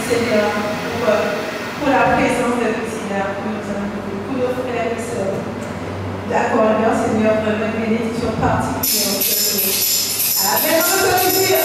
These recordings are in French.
Seigneur, pour la présence de nos Seigneur, pour nos frères et sœurs. D'accorder, Seigneur, une bénédiction particulière en ce jour. Amen. On peut le dire.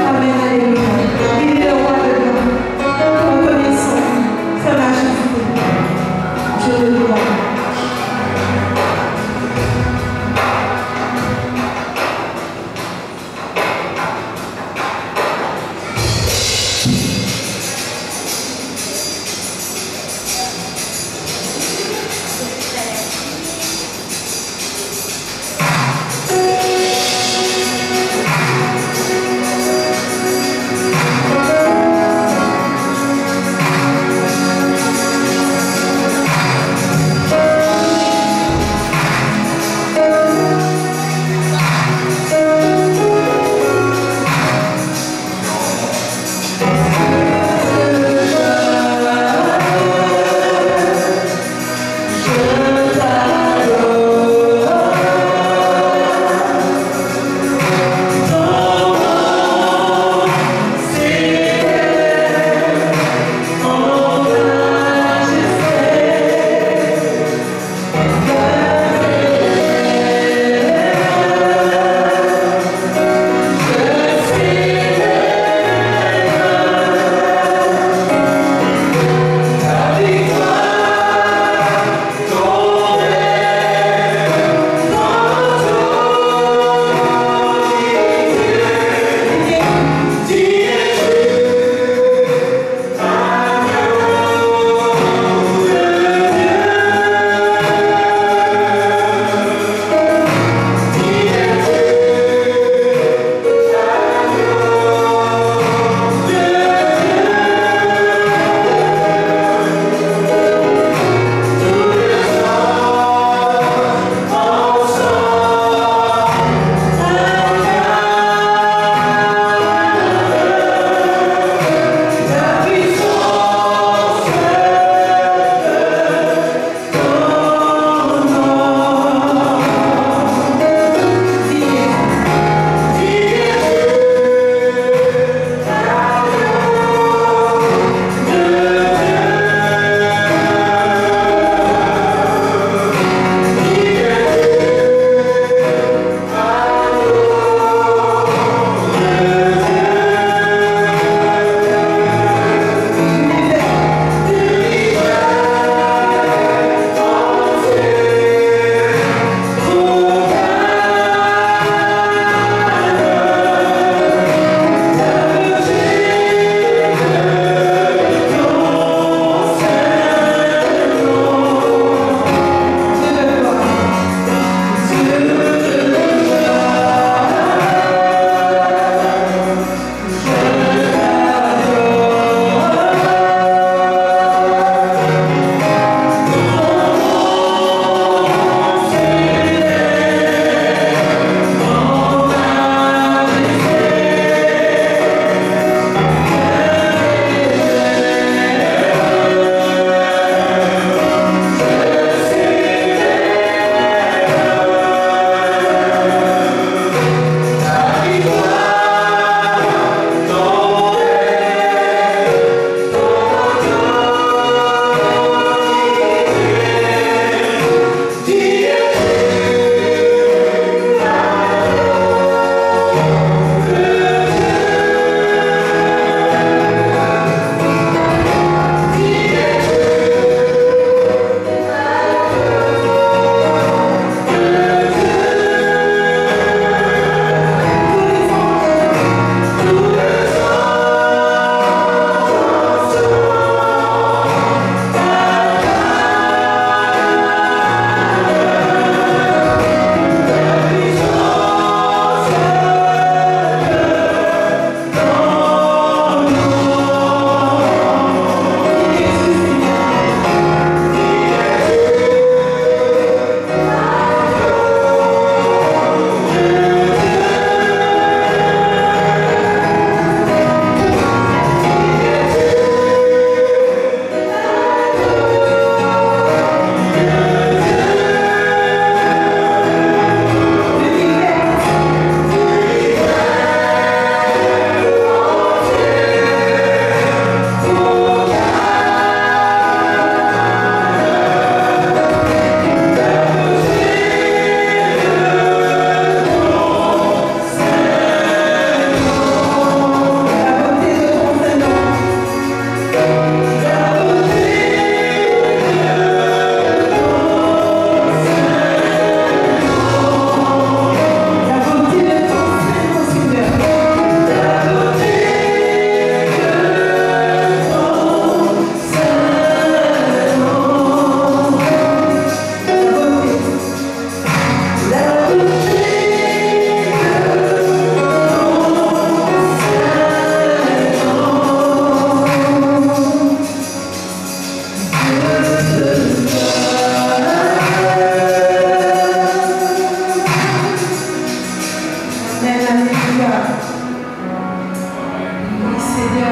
Amen, alléluia. Il est le roi de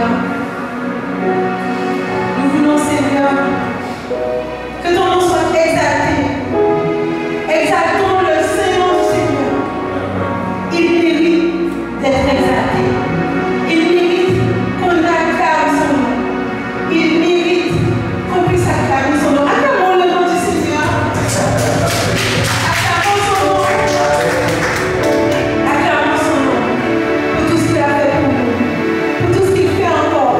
Seigneur. Nous voulons, Seigneur, que ton nom soit exalté. Exaltons le Seigneur du Seigneur. Il mérite d'être exalté. Il mérite qu'on acclame son nom. Il mérite qu'on puisse acclamer son nom. Acclamons le nom du Seigneur. Acclamons son nom. Acclamons son nom pour tout ce qu'il a fait pour nous, pour tout ce qu'il fait encore.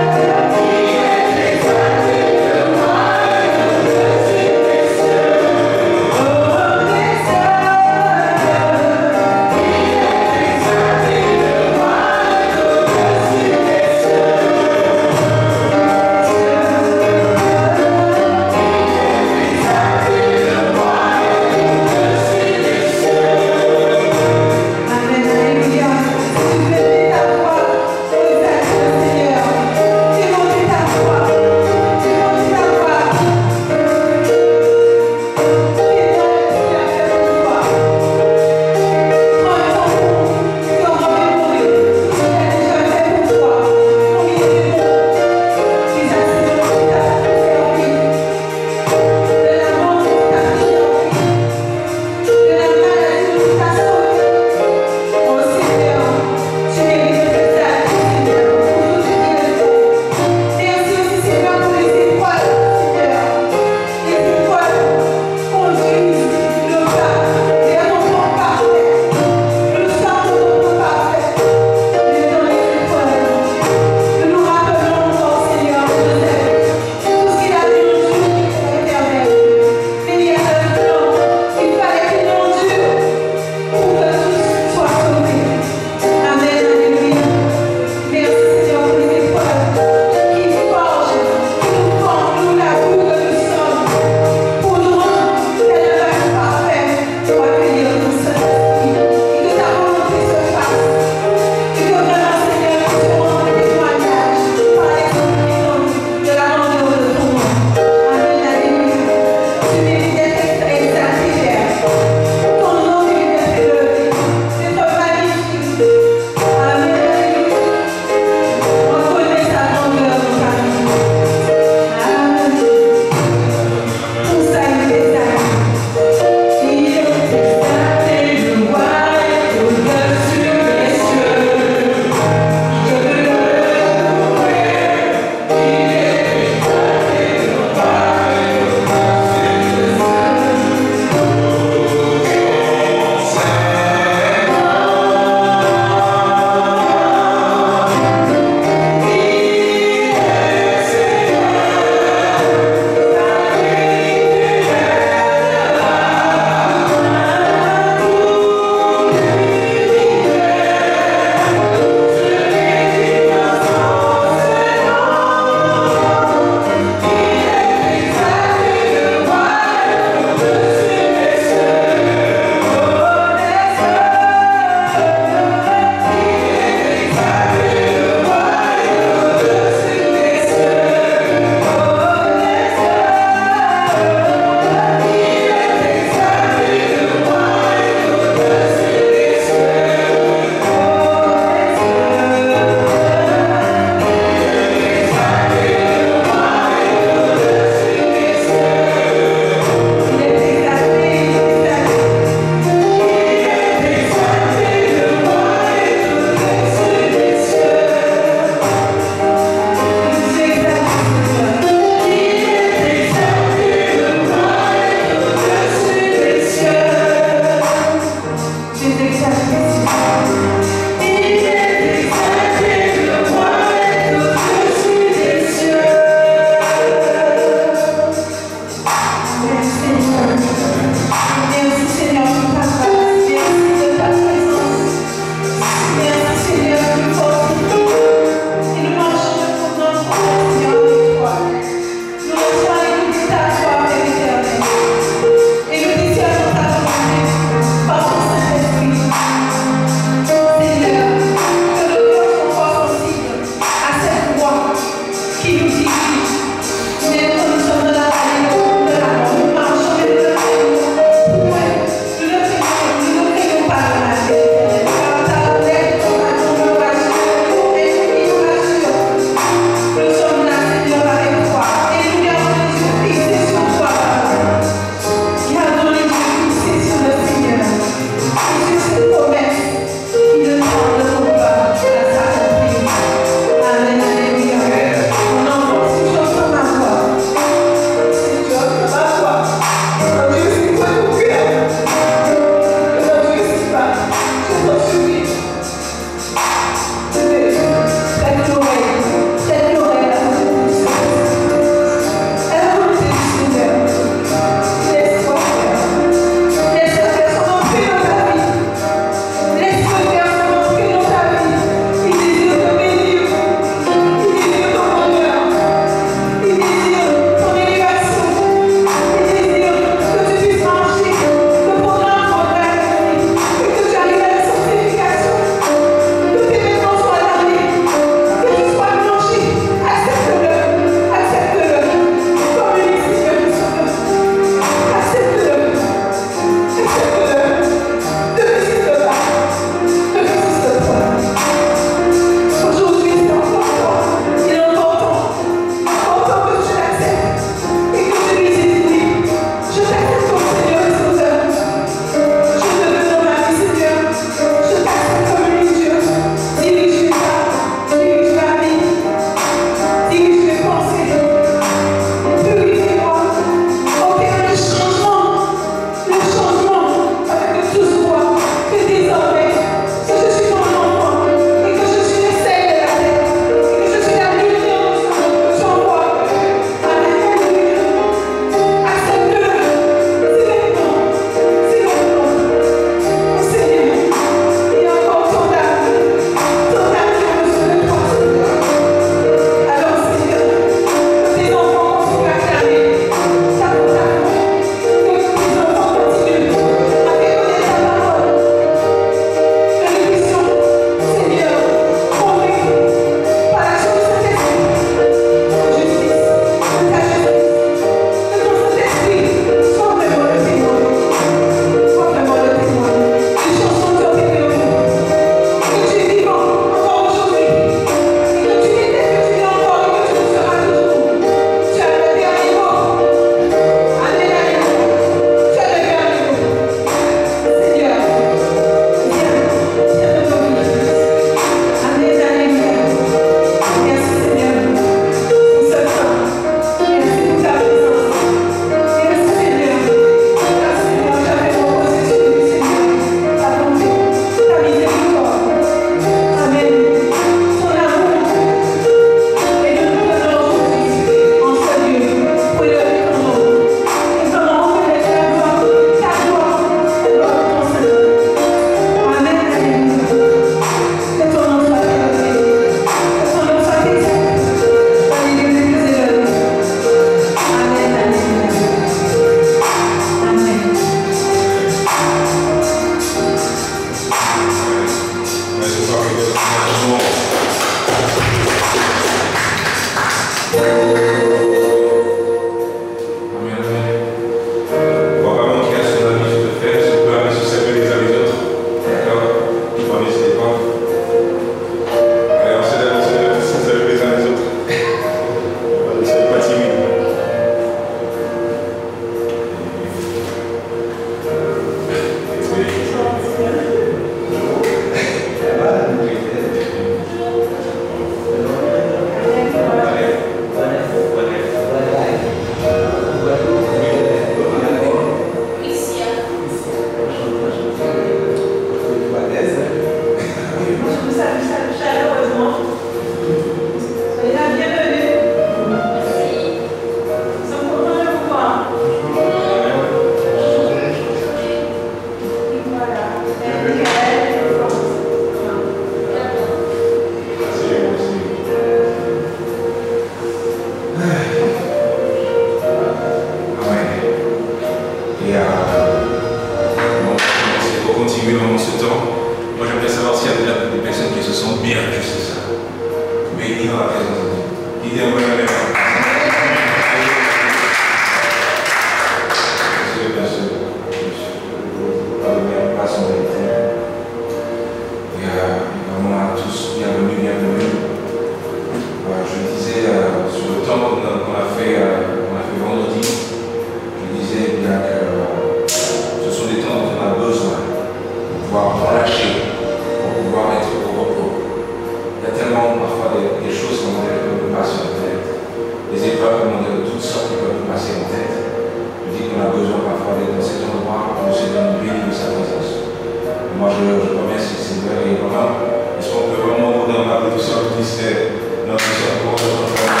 Moi, je remercie le Seigneur et vraiment, est-ce qu'on peut vraiment donner un applaudissement pour disait notre Seigneur pour notre frère.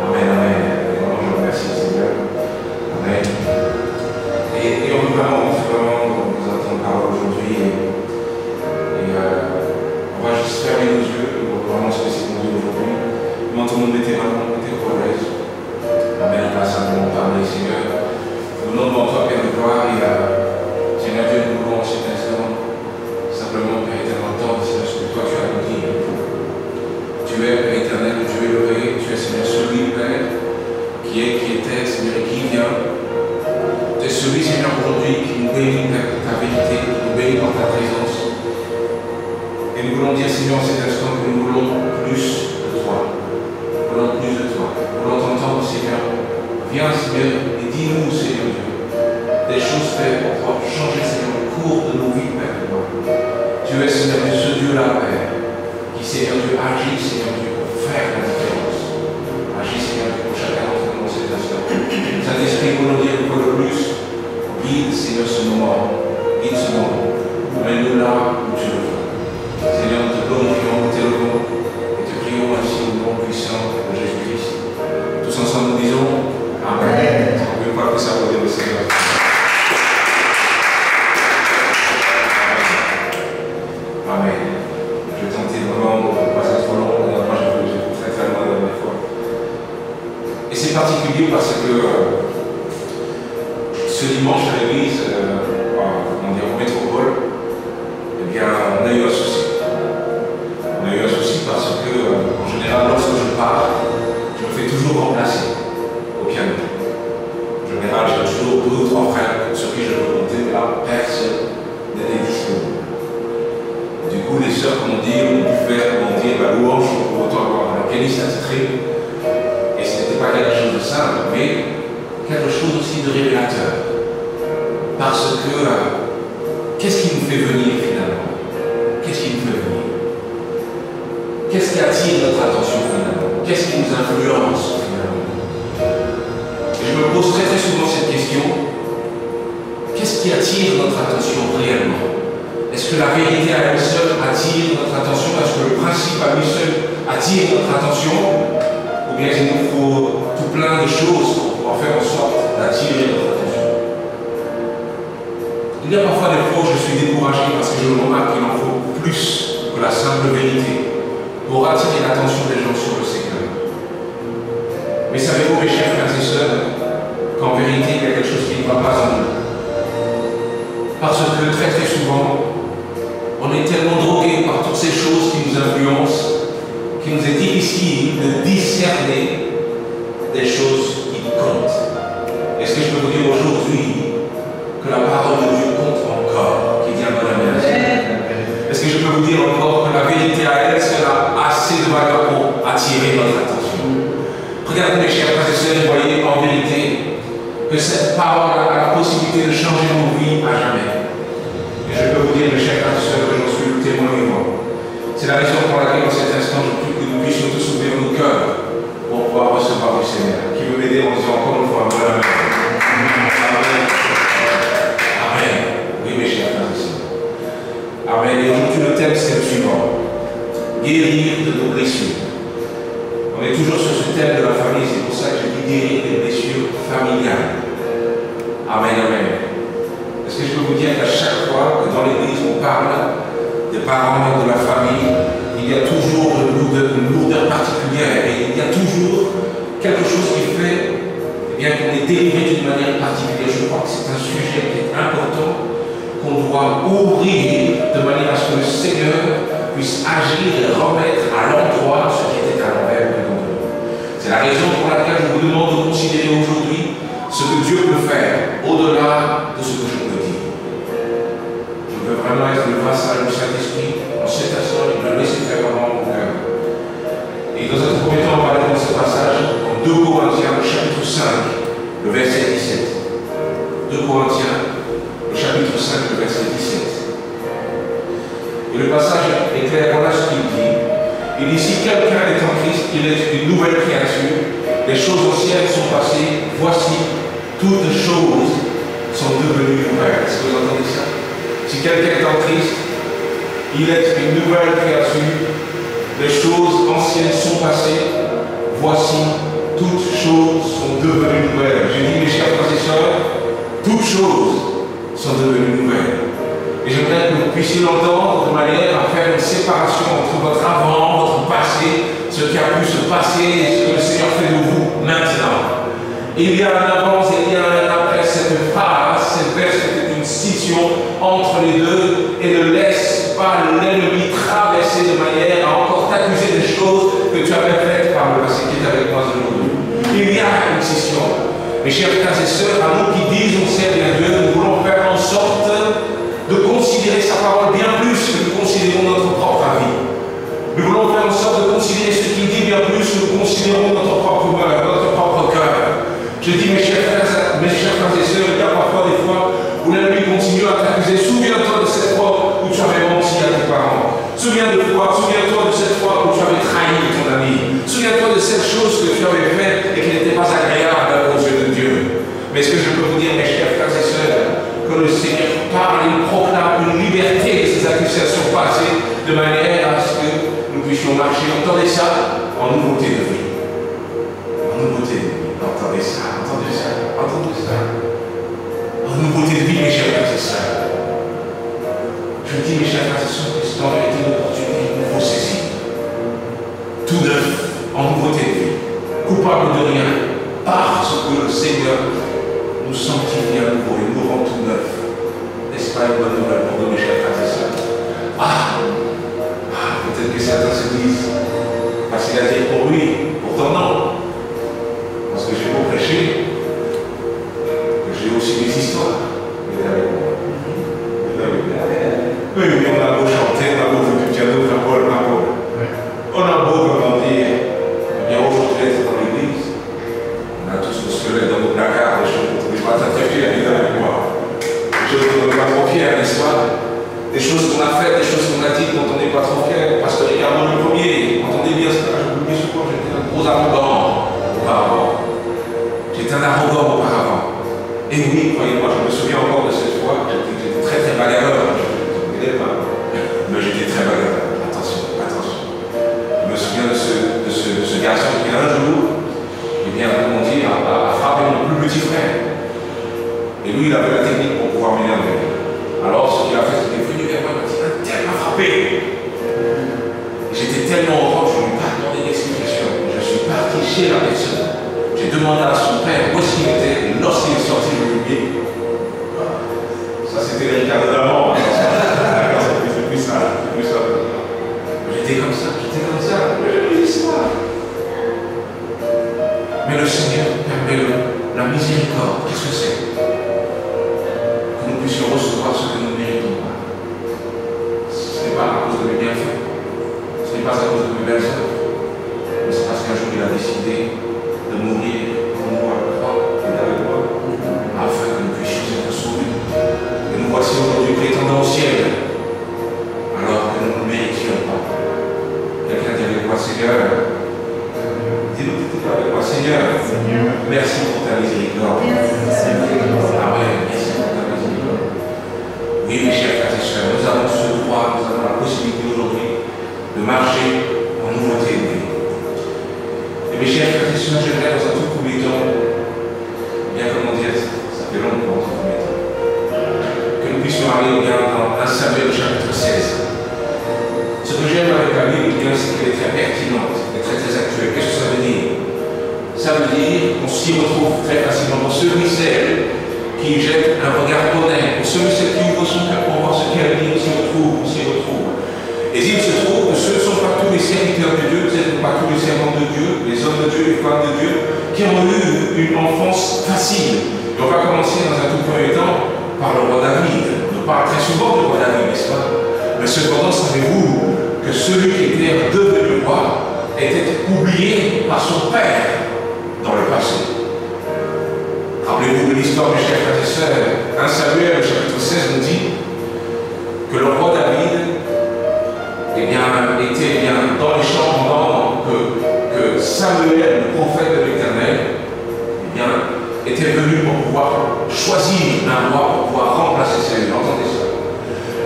Amen, amen. Vraiment, je remercie le Seigneur. Amen. Et on veut vraiment nous entendre parler aujourd'hui. Et on va juste fermer nos yeux pour vraiment ce que c'est pour nous aujourd'hui. Comment tout le monde était vraiment collège. Amen. On va simplement parler, Seigneur. Nous venons devant toi, Père de gloire, et Seigneur Dieu, nous voulons en cet instant simplement, Père éternel, entendre, Seigneur, ce que toi tu as nous dit. Tu es, Père éternel, Dieu élevé, tu es, Seigneur, celui, Père, qui était, Seigneur, et qui vient. Tu es celui, Seigneur, aujourd'hui, qui nous bénit, Père, de ta vérité, qui nous bénit par ta présence. Et nous voulons dire, Seigneur, en cet instant, que nous voulons plus de toi. Nous voulons plus de toi. Nous voulons t'entendre, Seigneur. Viens, Seigneur, et dis-nous, Seigneur Dieu, des choses, Père, pour pouvoir changer, Seigneur, le cours de nos vies, Père. Tu es, Seigneur Dieu, ce Dieu-là, Père, qui, Seigneur Dieu, agit, Seigneur Dieu, pour faire la différence. Agis, Seigneur Dieu, pour chacun d'entre nous dans cet instant. Saint-Esprit, nous voulons dire une fois de plus, guide, Seigneur, ce moment, guide ce moment. Amène-nous là où tu le veux. Seigneur, nous te glorifions, nous t'élevons et te prions ainsi au nom puissant de Jésus-Christ. Tous ensemble, nous disons Amen. On ne veut pas que ça vous le Seigneur. Amen. Je vais tenter vraiment de passer trop long. Moi, j'ai très très loin la dernière fois. Et c'est particulier parce que ce dimanche à l'église, en métropole, eh bien, on a eu un souci. On a eu un souci parce que, en général, lorsque je pars, je me fais toujours remplacer au piano. En général, j'ai toujours 2 ou 3 frères sur qui je peux compter, mais là, personne n'était disponible. Du coup, les sœurs m'ont dit, on pu faire, la louange pour autant avoir un pianiste attitré. Et ce n'était pas quelque chose de simple, mais quelque chose aussi de révélateur. Parce que, qu'est-ce qui nous fait venir finalement? Qu'est-ce qui nous fait venir? Qu'est-ce qui attire notre attention finalement? Qu'est-ce qui nous influence finalement? Et je me pose très très souvent cette question. Qu'est-ce qui attire notre attention réellement? Est-ce que la vérité à elle seule attire notre attention? Est-ce que le principe à lui seul attire notre attention? Ou bien il nous faut tout plein de choses pour pouvoir faire en sorte d'attirer notre attention? Il y a parfois des fois où je suis découragé parce que je remarque qu'il en faut plus que la simple vérité pour attirer l'attention des gens sur le Seigneur. Mais savez-vous, mes chers frères et sœurs, qu'en vérité, il y a quelque chose qui ne va pas en nous? Parce que très très souvent, on est tellement drogué par toutes ces choses qui nous influencent, qu'il nous est difficile de discerner des choses qui comptent. Est-ce que je peux vous dire aujourd'hui que la parole de Dieu compte encore, qui vient dans la maison? Est-ce que je peux vous dire encore que la vérité à elle sera assez de valeur pour attirer notre attention? Regardez mes chers frères et sœurs, voyez en vérité que cette parole a la possibilité de changer nos vies à jamais. Et je peux vous dire, mes chers frères et sœurs, que j'en suis le témoin vivant. C'est la raison pour laquelle, en cet instant, je prie que nous puissions tous ouvrir nos cœurs pour pouvoir recevoir du Seigneur. Qui veut m'aider en disant encore une fois, Amen. Amen. Amen. Oui, mes chers frères et sœurs. Amen. Et aujourd'hui, le thème, c'est le suivant. Guérir de nos blessures. On est toujours sur ce thème de la famille, c'est pour ça que je dis guérir des blessures familiales. Amen, amen. Est-ce que je peux vous dire qu'à chaque fois que dans l'église on parle des parents, de la famille, il y a toujours une lourdeur particulière et il y a toujours quelque chose qui fait bien qu'on est délivré d'une manière particulière. Je crois que c'est un sujet qui est important, qu'on doit ouvrir de manière à ce que le Seigneur puisse agir et remettre à l'endroit ce qui était à l'envers de nous. C'est la raison pour laquelle je vous demande de considérer aujourd'hui ce que Dieu peut faire au-delà de ce que je peux dire. Je veux vraiment être le vassal du Saint-Esprit en cet instant et me laisser faire vraiment mon cœur. Et dans un premier temps, on va aller dans ce passage en 2 Corinthiens, chapitre 5, le verset 17. 2 Corinthiens, le chapitre 5, le verset 17. Et le passage est clair, voilà ce qu'il dit. Il dit, si quelqu'un est en Christ, il est une nouvelle créature, les choses anciennes sont passées, voici, toutes choses sont devenues nouvelles. Est-ce que vous entendez ça? Si quelqu'un est en Christ, il est une nouvelle créature, les choses anciennes sont passées, voici, toutes choses sont devenues nouvelles. Je dis, mes chers frères et sœurs, toutes choses sont devenues nouvelles. Et j'aimerais que vous puissiez l'entendre de manière à faire une séparation entre votre avant, votre passé, ce qui a pu se passer et ce que le Seigneur fait de vous maintenant. Il y a un avant et il y a un après cette phrase, cette verse est une scission entre les deux et ne laisse pas l'ennemi traverser de manière à encore t'accuser des choses que tu avais faites par le passé qui est avec moi aujourd'hui. Il y a une scission. Mes chers frères et sœurs, à nous qui disons c'est bien Dieu, nous voulons faire en sorte de considérer sa parole bien plus que nous considérons notre propre avis. Nous voulons faire en sorte de considérer ce qu'il dit bien plus que nous considérons notre propre cœur. Je dis mes chers frères et sœurs, il y a parfois des fois où l'ennemi continue à t'accuser. Souviens-toi de cette fois où tu avais menti à tes parents. Souviens-toi de cette fois où tu avais trahi ton ami. Souviens-toi de cette chose que tu avais faite et qui n'était pas agréable aux yeux de Dieu. Mais ce que je peux vous dire, mes chers frères et sœurs, que le Seigneur parle, il proclame une liberté de ces accusations passées de manière à ce que nous puissions marcher. Entendez ça en nouveauté de vie. En nouveauté de vie. Entendez ça, entendez ça, entendez ça. En nouveauté de vie, mes chers frères et sœurs. Je dis, mes chers frères et sœurs, que c'est en vérité une opportunité de vous saisir. Tout neuf, en nouveauté de vie. Coupable de rien, parce que le Seigneur nous sanctifie à nouveau et nous rend tout neuf. N'est-ce pas une bonne nouvelle pour nous, mes chers frères et sœurs? Peut-être que certains se disent, parce qu'il a dit pour lui, pourtant non. Parce que j'ai beau prêcher, que j'ai aussi des histoires. Oui, on a beau chanter, on a beau faire du piano, on a beau, comment dire, bien aujourd'hui être dans l'église. On a tous nos squelettes dans nos placards, des choses dont on n'est pas très fiers, avec moi. Des choses dont on n'est pas trop fiers, n'est-ce pas? Des choses qu'on a faites, des choses qu'on a dites dont on n'est pas trop fiers. Parce que regarde-moi le premier, entendez bien ce que je vous dis souvent, j'étais un gros arrogant auparavant. J'étais un arrogant auparavant. Et oui, croyez-moi, je me souviens encore de cette fois, j'étais très très bagarreur. Mais j'étais très bagarreur. Attention, attention. Je me souviens de ce garçon qui un jour, eh bien, comment dire, a frappé mon plus petit frère. Et lui, il avait la technique pour pouvoir m'énerver. Alors, ce qu'il a fait, c'est qu'il est venu vers moi et m'a dit, un tel m'a frappé. J'étais tellement heureux, je ne lui ai pas demandé d'explication. Je suis parti chez la personne. J'ai demandé à son père où est-ce qu'il était. Et lorsqu'il est sorti, je lui ai dit, ça c'était les Ricardo d'avant. C'est plus ça. J'étais comme ça. Mais l'histoire. Mais le Seigneur permet la miséricorde. Qu'est-ce que c'est? Que nous puissions recevoir ce que nous ne méritons pas. Ce n'est pas à cause de mes bienfaits. Ce n'est pas à cause de mes belles œuvres. Mais c'est parce qu'un jour il a décidé de mourir pour nous à la croix et avec moi, afin que nous puissions être sauvés. Et nous voici aujourd'hui prétendant au ciel, alors que nous ne le méritions pas. Quelqu'un dit avec moi, Seigneur, dis-nous tout avec moi, Seigneur, merci pour ta miséricorde. Amen, merci pour ta miséricorde. Oui, mes chers frères et sœurs, nous avons ce droit, nous avons la possibilité aujourd'hui de marcher en nouveauté de vie. Et mes chers frères et sœurs, j'aimerais dans un tout premier temps, bien comment dire, ça fait longtemps dans un premier temps, que nous puissions aller bien dans 1 Samuel chapitre 16. Ce que j'aime avec la Bible, c'est qu'elle est très pertinente, elle est très très actuelle. Qu'est-ce que ça veut dire? Ça veut dire qu'on s'y retrouve très facilement pour celui et celle qui jette un regard honnête, pour celui et celle qui ouvre son cœur pour voir ce qu'elle dit, on s'y retrouve. Et il se trouve que ce ne sont pas tous les serviteurs de Dieu, ce ne sont pas tous les servants de Dieu, les hommes de Dieu, les femmes de Dieu, qui ont eu une enfance facile. Et on va commencer dans un tout premier temps par le roi David. On parle très souvent du roi David, n'est-ce pas? Mais cependant, savez-vous que celui qui était devenu roi était oublié par son père dans le passé? Rappelez-vous de l'histoire, mes chers frères et sœurs. 1 Samuel, chapitre 16, nous dit que le roi David était dans les champs pendant que Samuel, le prophète de l'Éternel, était venu pour pouvoir choisir un roi pour pouvoir remplacer Saül. Entendez ça.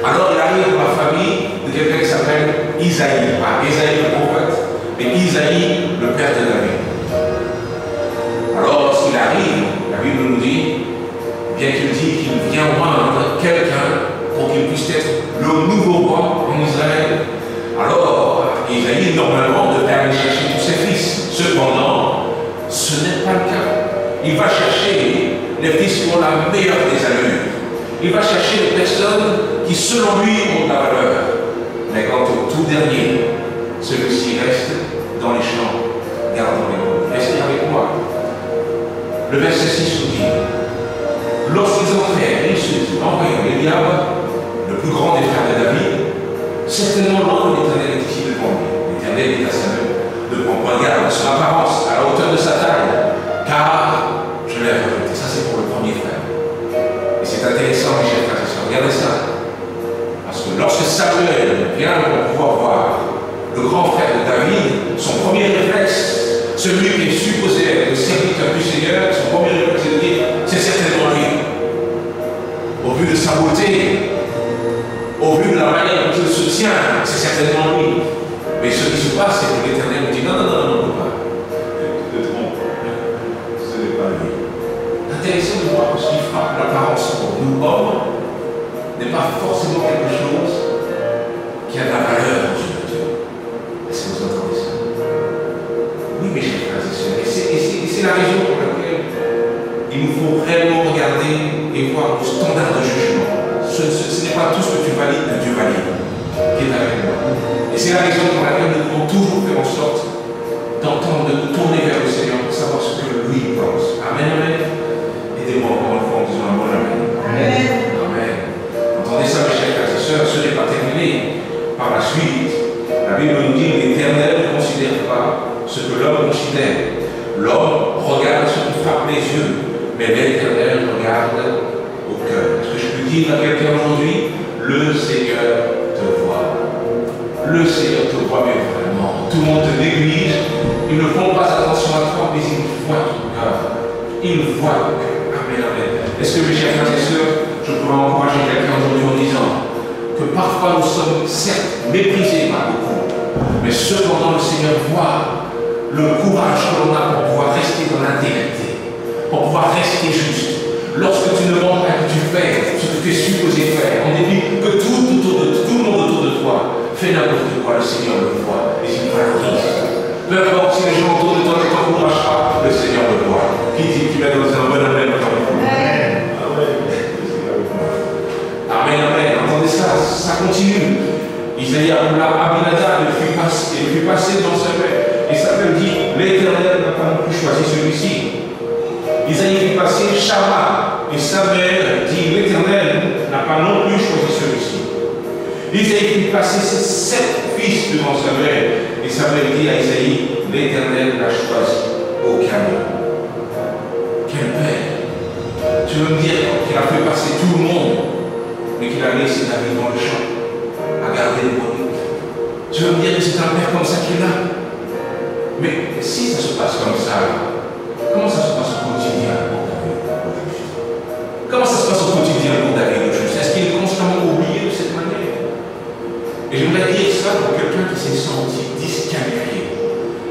Alors il arrive dans la famille de quelqu'un qui s'appelle Isaïe. Pas Isaïe le prophète, mais Isaïe le père de David. Alors lorsqu'il arrive, la Bible nous dit, bien qu'il dit qu'il vient oindre quelqu'un pour qu'il puisse être le nouveau roi en Israël. Alors Isaïe normalement devait aller chercher tous ses fils. Cependant, ce n'est pas le cas. Il va chercher les fils qui ont la meilleure des allures. Il va chercher les personnes qui, selon lui, ont de la valeur. Mais quant au tout dernier, celui-ci reste dans les champs, gardant les brebis. Restez avec moi. Le verset 6 nous dit, lorsqu'ils entrèrent, ils se disent, envoyons Eliab, le plus grand des frères de David, certainement l'ange de l'Éternel est ici devant lui. L'Éternel dit à Samuel, ne prends pas garde à son apparence, à la hauteur de sa taille, car je l'ai rejeté. Ça, c'est pour le premier frère. Et c'est intéressant, mes chers frères et sœurs. Regardez ça. Parce que lorsque Samuel vient pour pouvoir voir le grand frère de David, son premier réflexe, celui qui est supposé être le serviteur du Seigneur, son premier réflexe, c'est de dire, c'est certainement lui. Au vu de sa beauté, au vu de la manière dont il se tient, c'est certainement lui. Mais ce qui se passe, c'est que l'Éternel nous dit, non, pas. Tu te trompes. Ce n'est pas lui. Intéressant de voir que ce qui frappe l'apparence pour nous hommes n'est pas forcément quelque chose qui a de la valeur aux yeux de Dieu. Est-ce que vous entendez ça? Oui, mes chers frères et sœurs. Et c'est la raison pour laquelle il nous faut réellement regarder et voir le standard de jugement. Ce n'est pas tout ce que tu valides que Dieu valide, qui est avec moi. Et c'est la raison pour laquelle nous devons toujours faire en sorte d'entendre, de nous tourner vers le Seigneur pour savoir ce que lui pense. Amen, amen. Aidez-moi encore une fois en disant un bon amen. Amen. Amen. Entendez ça, mes chers frères et sœurs, ce n'est pas terminé. Par la suite, la Bible nous dit l'Éternel ne considère pas ce que l'homme considère. L'homme regarde ce qui frappe les yeux, mais l'Éternel regarde au cœur. Est-ce que je peux dire à quelqu'un aujourd'hui, le Seigneur te voit. Le Seigneur te voit, mais vraiment. Tout le monde te néglige. Ils ne font pas attention à toi, mais ils voient ton cœur. Ils voient ton cœur. Amen, amen. Est-ce que mes chers frères et sœurs, je pourrais encourager quelqu'un aujourd'hui en disant que parfois nous sommes certes méprisés par beaucoup, mais cependant le Seigneur voit le courage que l'on a pour pouvoir rester dans l'intégrité, pour pouvoir rester juste. Lorsque tu ne montres pas que tu fais ce que tu es supposé faire, en dépit que tout le monde autour de toi fait n'importe quoi, le Seigneur le voit et il valorise. Peu importe si les gens autour de toi ne t'encouragent pas, le Seigneur le voit. Qui dit que tu vas dans un bon amen? Amen, amen. Entendez ça, ça continue. Isaïe Abinadab, il fut passé dans sa paix. Et Samuel dit, l'Éternel n'a pas non plus choisi celui-ci. Isaïe fut passé Shama. Et Samuel dit, l'Éternel n'a pas non plus choisi celui-ci. Isaïe fut passé ses 7 fils devant Samuel. Et Samuel dit à Isaïe, l'Éternel l'a choisi aucun homme. Quel père! Tu veux me dire qu'il a fait passer tout le monde, mais qu'il a laissé David dans le champ, à garder les brebis. Tu veux me dire que c'est un père comme ça qu'il a? Mais si ça se passe comme ça, comment ça se passe au quotidien pour David? Comment ça se passe au quotidien pour David? Est-ce qu'il est constamment oublié de cette manière? Et j'aimerais dire ça pour quelqu'un qui s'est senti disqualifié.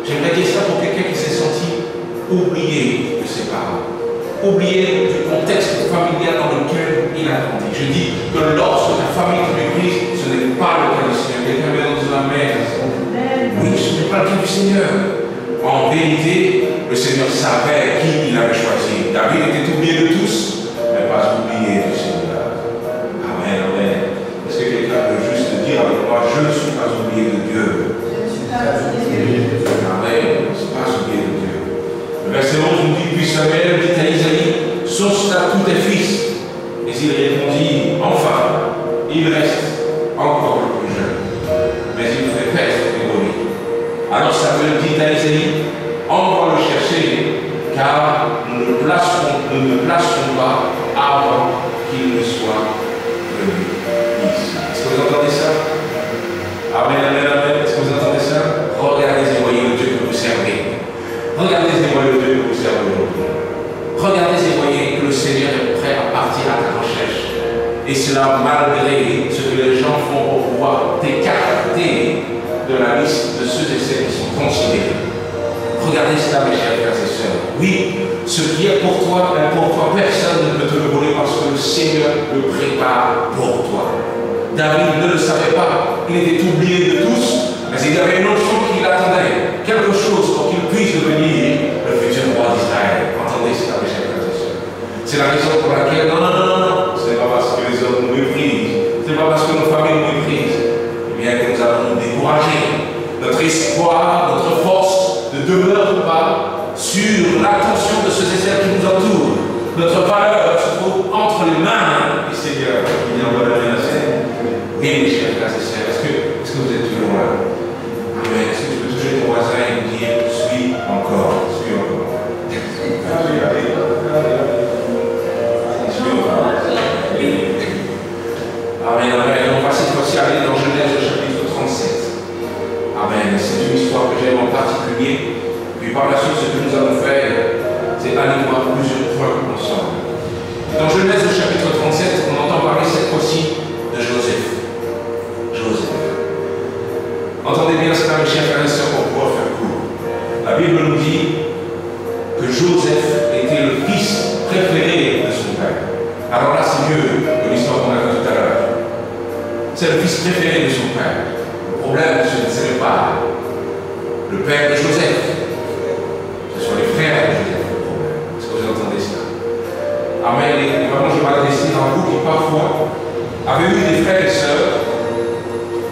J'aimerais dire ça pour quelqu'un qui s'est senti oublié de ses parents, oublié du contexte familial dans lequel il a grandi. Je dis que lorsque ta famille te méprise, ce n'est pas le cas du Seigneur. Quelqu'un vient dans la mer. Oui, ce n'est pas le cas du Seigneur. En vérité, le Seigneur savait qui il avait choisi. David était oublié de tous, mais pas oublié du Seigneur. Amen, amen. Est-ce que quelqu'un peut juste dire avec moi, je ne suis pas oublié de Dieu? Je ne suis pas oublié de Dieu. Amen, je ne suis pas oublié de Dieu. Le verset 11 nous dit, puis Samuel dit à Isaïe, sauce là tous tes fils. Et il répondit, enfin, il reste encore le plus jeune, mais il fait paître les brebis. Alors Samuel dit à Isaïe, envoie le chercher, car nous ne placerons pas avant qu'il ne soit venu ici. Est-ce que vous entendez ça? Amen, amen, amen. Est-ce que vous entendez ça? Regardez et voyez le Dieu que vous servez. Regardez et voyez le Dieu que vous servez aujourd'hui. Regardez et pour pouvoir t'écarter de la liste de ceux et celles qui sont considérés. Regardez cela, mes chers frères et sœurs. Oui, ce qui est pour toi, personne ne peut te le voler parce que le Seigneur le prépare pour toi. David ne le savait pas, il était oublié de tous, mais il y avait une autre chose qui l'attendait, quelque chose pour qu'il puisse devenir le futur roi d'Israël. Entendez cela, mes chers frères et sœurs. C'est la raison pour laquelle, non, ce n'est pas parce que les hommes nous méprisent, ce n'est pas parce que nos familles nous méprisent, eh bien que nous allons nous décourager. Notre espoir, notre force ne demeure pas sur l'attention de ceux et celles qui nous entourent. Notre valeur se trouve entre les mains du Seigneur. Il y a un valeur bien assez. Oui, mes chers frères et sœurs, est-ce que vous êtes toujours là? Amen. Est-ce que tu peux toucher ton voisin et lui dire, suis encore, suis encore. Amen, amen. On va cette fois-ci aller dans Genèse chapitre 37. Amen. C'est une histoire que j'aime en particulier. Puis par la suite, ce que nous allons faire, c'est aller voir plusieurs fois ensemble. Dans Genèse chapitre 37, on entend parler cette fois-ci de Joseph. Entendez bien cela, mes chers frères et sœurs, pour pouvoir faire court. La Bible nous dit que Joseph était le fils préféré de son père. Alors là, c'est mieux que l'histoire qu'on a vue tout à l'heure. C'est le fils préféré de son père. Le problème, ce n'est pas le père de Joseph. Ce sont les frères de Joseph, le problème. Est-ce que vous entendez cela? Amen. Et vraiment, je vais m'adresser à vous qui parfois avez eu des frères et sœurs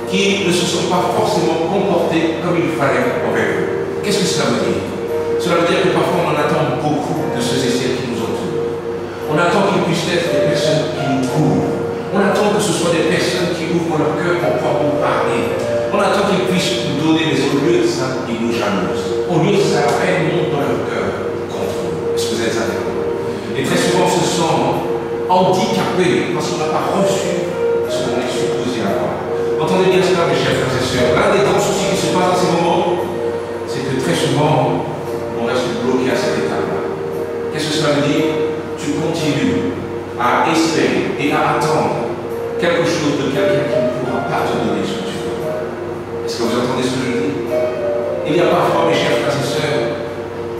qui ne se sont pas forcément comportés comme il fallait envers eux. Qu'est-ce que cela veut dire? Cela veut dire que parfois on en attend beaucoup de ceux et celles qui nous entourent. On attend qu'ils puissent être des personnes qui nous couvrent. On attend que ce soit des personnes qui ouvrent leur cœur pour pouvoir nous parler. On attend qu'ils puissent nous donner, mais au lieu de ça, ils nous jalousent. Au lieu de ça, la haine monte dans leur cœur contre nous. Est-ce que vous êtes avec moi? Et très souvent, on se sent handicapé parce qu'on n'a pas reçu ce qu'on est supposé avoir. Entendez bien cela, mes chers frères et sœurs. L'un des grands soucis qui se passe dans ces moments, c'est que très souvent, on reste bloqué à cette étape-là. Qu'est-ce que cela veut dire? Tu continues à espérer et à attendre quelque chose de quelqu'un qui ne pourra pas te donner ce que tu veux. Est-ce que vous entendez ce que je dis? Il y a parfois, mes chers frères et sœurs,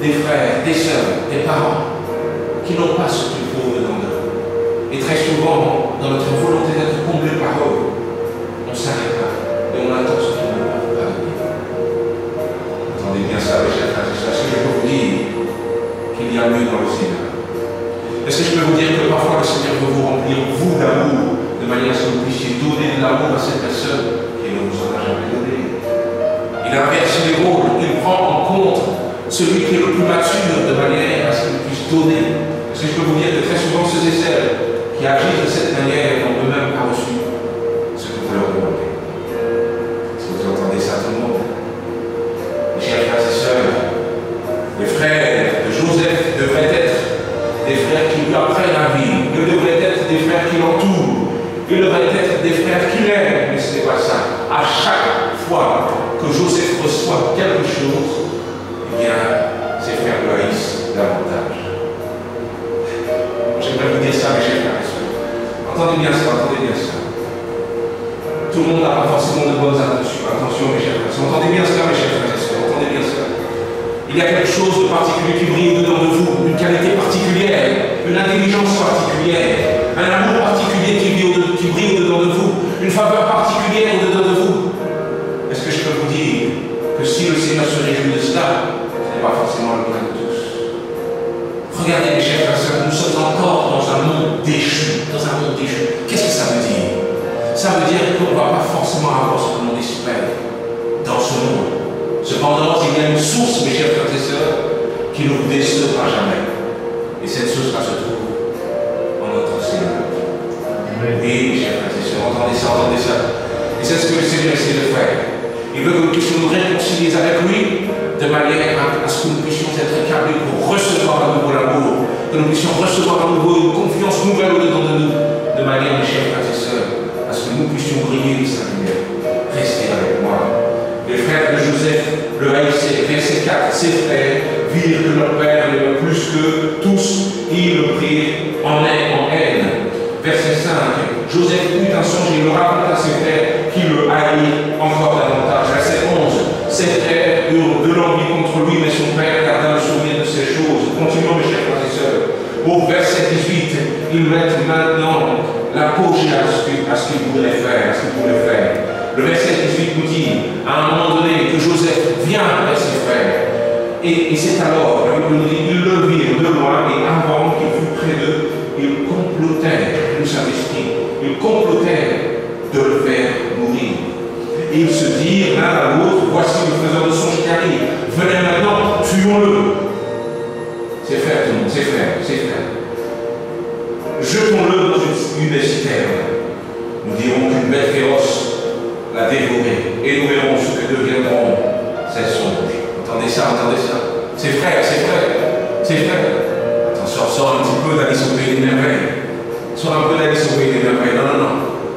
des frères, des sœurs, des parents qui n'ont pas ce qu'il faut dedans d'eux. Et très souvent, dans notre volonté d'être comblés par eux, on s'arrête là et on attend ce qu'ils ne peuvent pas donner. Entendez bien ça, mes chers frères et sœurs. Est-ce que je peux vous dire qu'il y a mieux dans le Seigneur? Est-ce que je peux vous dire que parfois le Seigneur veut vous remplir, vous, d'amour, de manière à ce que vous puissiez donner de l'amour à cette personne qui ne vous en a jamais donné? Il inverse les rôles, il prend en compte celui qui est le plus mature de manière à ce qu'il puisse donner. Est-ce que je peux vous dire que très souvent ceux et celles qui agissent de cette manière n'ont eux-mêmes pas reçu ce que vous leur demandez? Est-ce que vous entendez ça, tout le monde? Mes chers frères et sœurs, les frères de Joseph devraient être des frères qui lui apprennent la vie. Ils devraient être des frères qui l'entourent. Ils devraient être des frères qui l'aiment. Mais ce n'est pas ça. À chaque fois que Joseph reçoit quelque chose, eh bien, ses frères le haïssent davantage. J'aimerais vous dire ça, mes chers frères et sœurs. Entendez bien ça, entendez bien ça. Tout le monde n'a pas forcément de bonnes intentions. Attention, mes chers frères et sœurs. Entendez bien cela, mes chers frères et sœurs. Entendez bien cela. Il y a quelque chose de particulier qui brille dedans de vous, une qualité particulière, une intelligence particulière, un amour particulier qui brille au-dedans de vous, une faveur particulière au-dedans de vous. Est-ce que je peux vous dire que si le Seigneur se réjouit de cela, ce n'est pas forcément le cas de tous. Regardez, mes chers frères et sœurs, nous sommes encore dans un monde déchu. Qu'est-ce que ça veut dire? Ça veut dire qu'on ne va pas forcément avoir ce que l'on espère dans ce monde. Cependant, il y a une source, mes chers frères et sœurs, qui ne vous décevra jamais. Et cette source-là se trouve en notre Seigneur. Oui, mes chers frères et sœurs, entendez ça. Et c'est ce que le Seigneur essaie de faire. Il veut que nous puissions nous réconcilier avec lui, de manière à ce que nous puissions être câblés pour recevoir à nouveau l'amour, que nous puissions recevoir à nouveau une confiance nouvelle au-dedans de nous, de manière, mes chers frères et sœurs, à ce que nous puissions briller de sa lumière. Restez avec moi. Les frères de Joseph le haïssaient. Verset 4, ses frères virent que leur père l'aimait plus que tous, ils le prirent en haine. Verset 5, Joseph eut un songe et il le raconta à ses frères qui Le verset 18 nous dit, à un moment donné, que Joseph vient vers ses frères. Et c'est alors, la Bible nous dit, ils le virent de loin et avant qu'il fût près d'eux, ils complotèrent, le Saint-Esprit, ils complotèrent de le faire mourir. Et ils se dirent l'un à l'autre, voici le faiseur de songe qui arrive, venez maintenant, tuons-le. C'est frère, tout le monde, c'est frère, c'est frère. Jetons-le dans une des citernes. Nous dirons qu'une bête féroce l'a dévoré et nous verrons ce que deviendront ces songes. Entendez ça, entendez ça. C'est frère, c'est frère, c'est frère. Attention, sors un petit peu d'Alice au pays des merveilles. Sors un peu d'Alice au pays des merveilles. Non, non, non.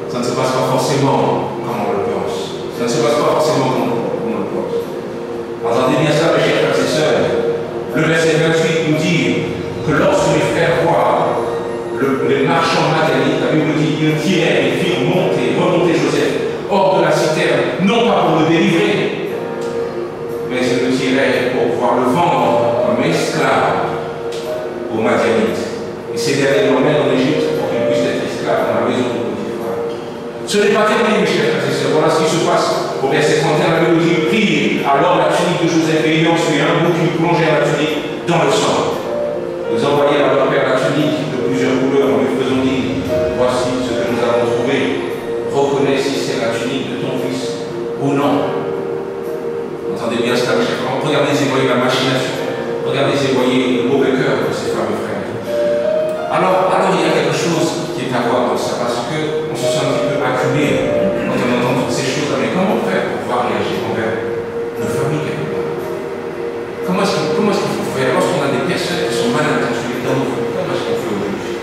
Ça ne se passe pas forcément comme on le pense. Ça ne se passe pas forcément comme on le pense. Entendez bien ça, mes chers frères et sœurs. Le verset 28 nous dit que lorsque les frères voient les marchands matériels, la Bible dit qu'ils tirèrent et firent remonter Joseph hors de la citerne, non pas pour le délivrer, mais ils le tiraient pour pouvoir le vendre comme esclave aux Madianites. Et ces derniers l'emmènent en Égypte pour qu'il puisse être esclave dans la maison de Potiphar. Ce n'est pas terminé, mes chers frères et sœurs. Voilà ce qui se passe. Au verset 31, la Bible dit, prirent alors la tunique de Joseph et ayant suivi un bout, ils plongèrent la tunique dans le sang. Ils envoyèrent à leur père la tunique de plusieurs couleurs en lui faisant dire, voici ce que nous avons trouvé. Reconnais si c'est la tunique de ton fils ou non. Entendez bien cela, mes chers frères. Regardez et voyez la machination. Regardez et voyez le mauvais cœur de ces fameux frères. Alors, il y a quelque chose qui est à voir dans ça, parce qu'on se sent un petit peu acculé quand on entend toutes ces choses. Mais comment faire pour pouvoir réagir envers nos familles quelque part? Comment est-ce qu'il faut faire lorsqu'on a des personnes qui sont mal intentionnées dans nos familles? Comment est-ce qu'on fait aujourd'hui?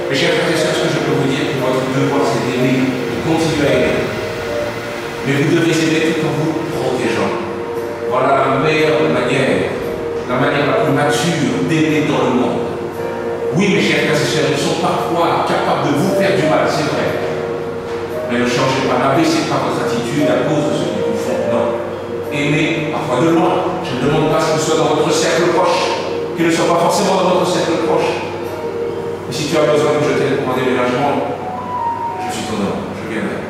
Mes chers frères et sœurs, ce que je peux vous dire, que votre devoir, c'est d'aimer, de continuer à aimer. Mais vous devez aimer tout en vous protégeant. Voilà la meilleure manière, la manière la plus mature d'aimer dans le monde. Oui, mes chers frères et sœurs, ils sont parfois capables de vous faire du mal, c'est vrai. Mais ne changez pas, n'abaissez pas votre attitude à cause de ce qu'ils vous font. Non. Aimez, parfois de loin. Je ne demande pas qu'ils soient dans votre cercle proche, qu'ils ne soient pas forcément dans votre cercle proche. Et si tu as besoin que je t'aide pour un déménagement, je suis ton homme, je viendrai.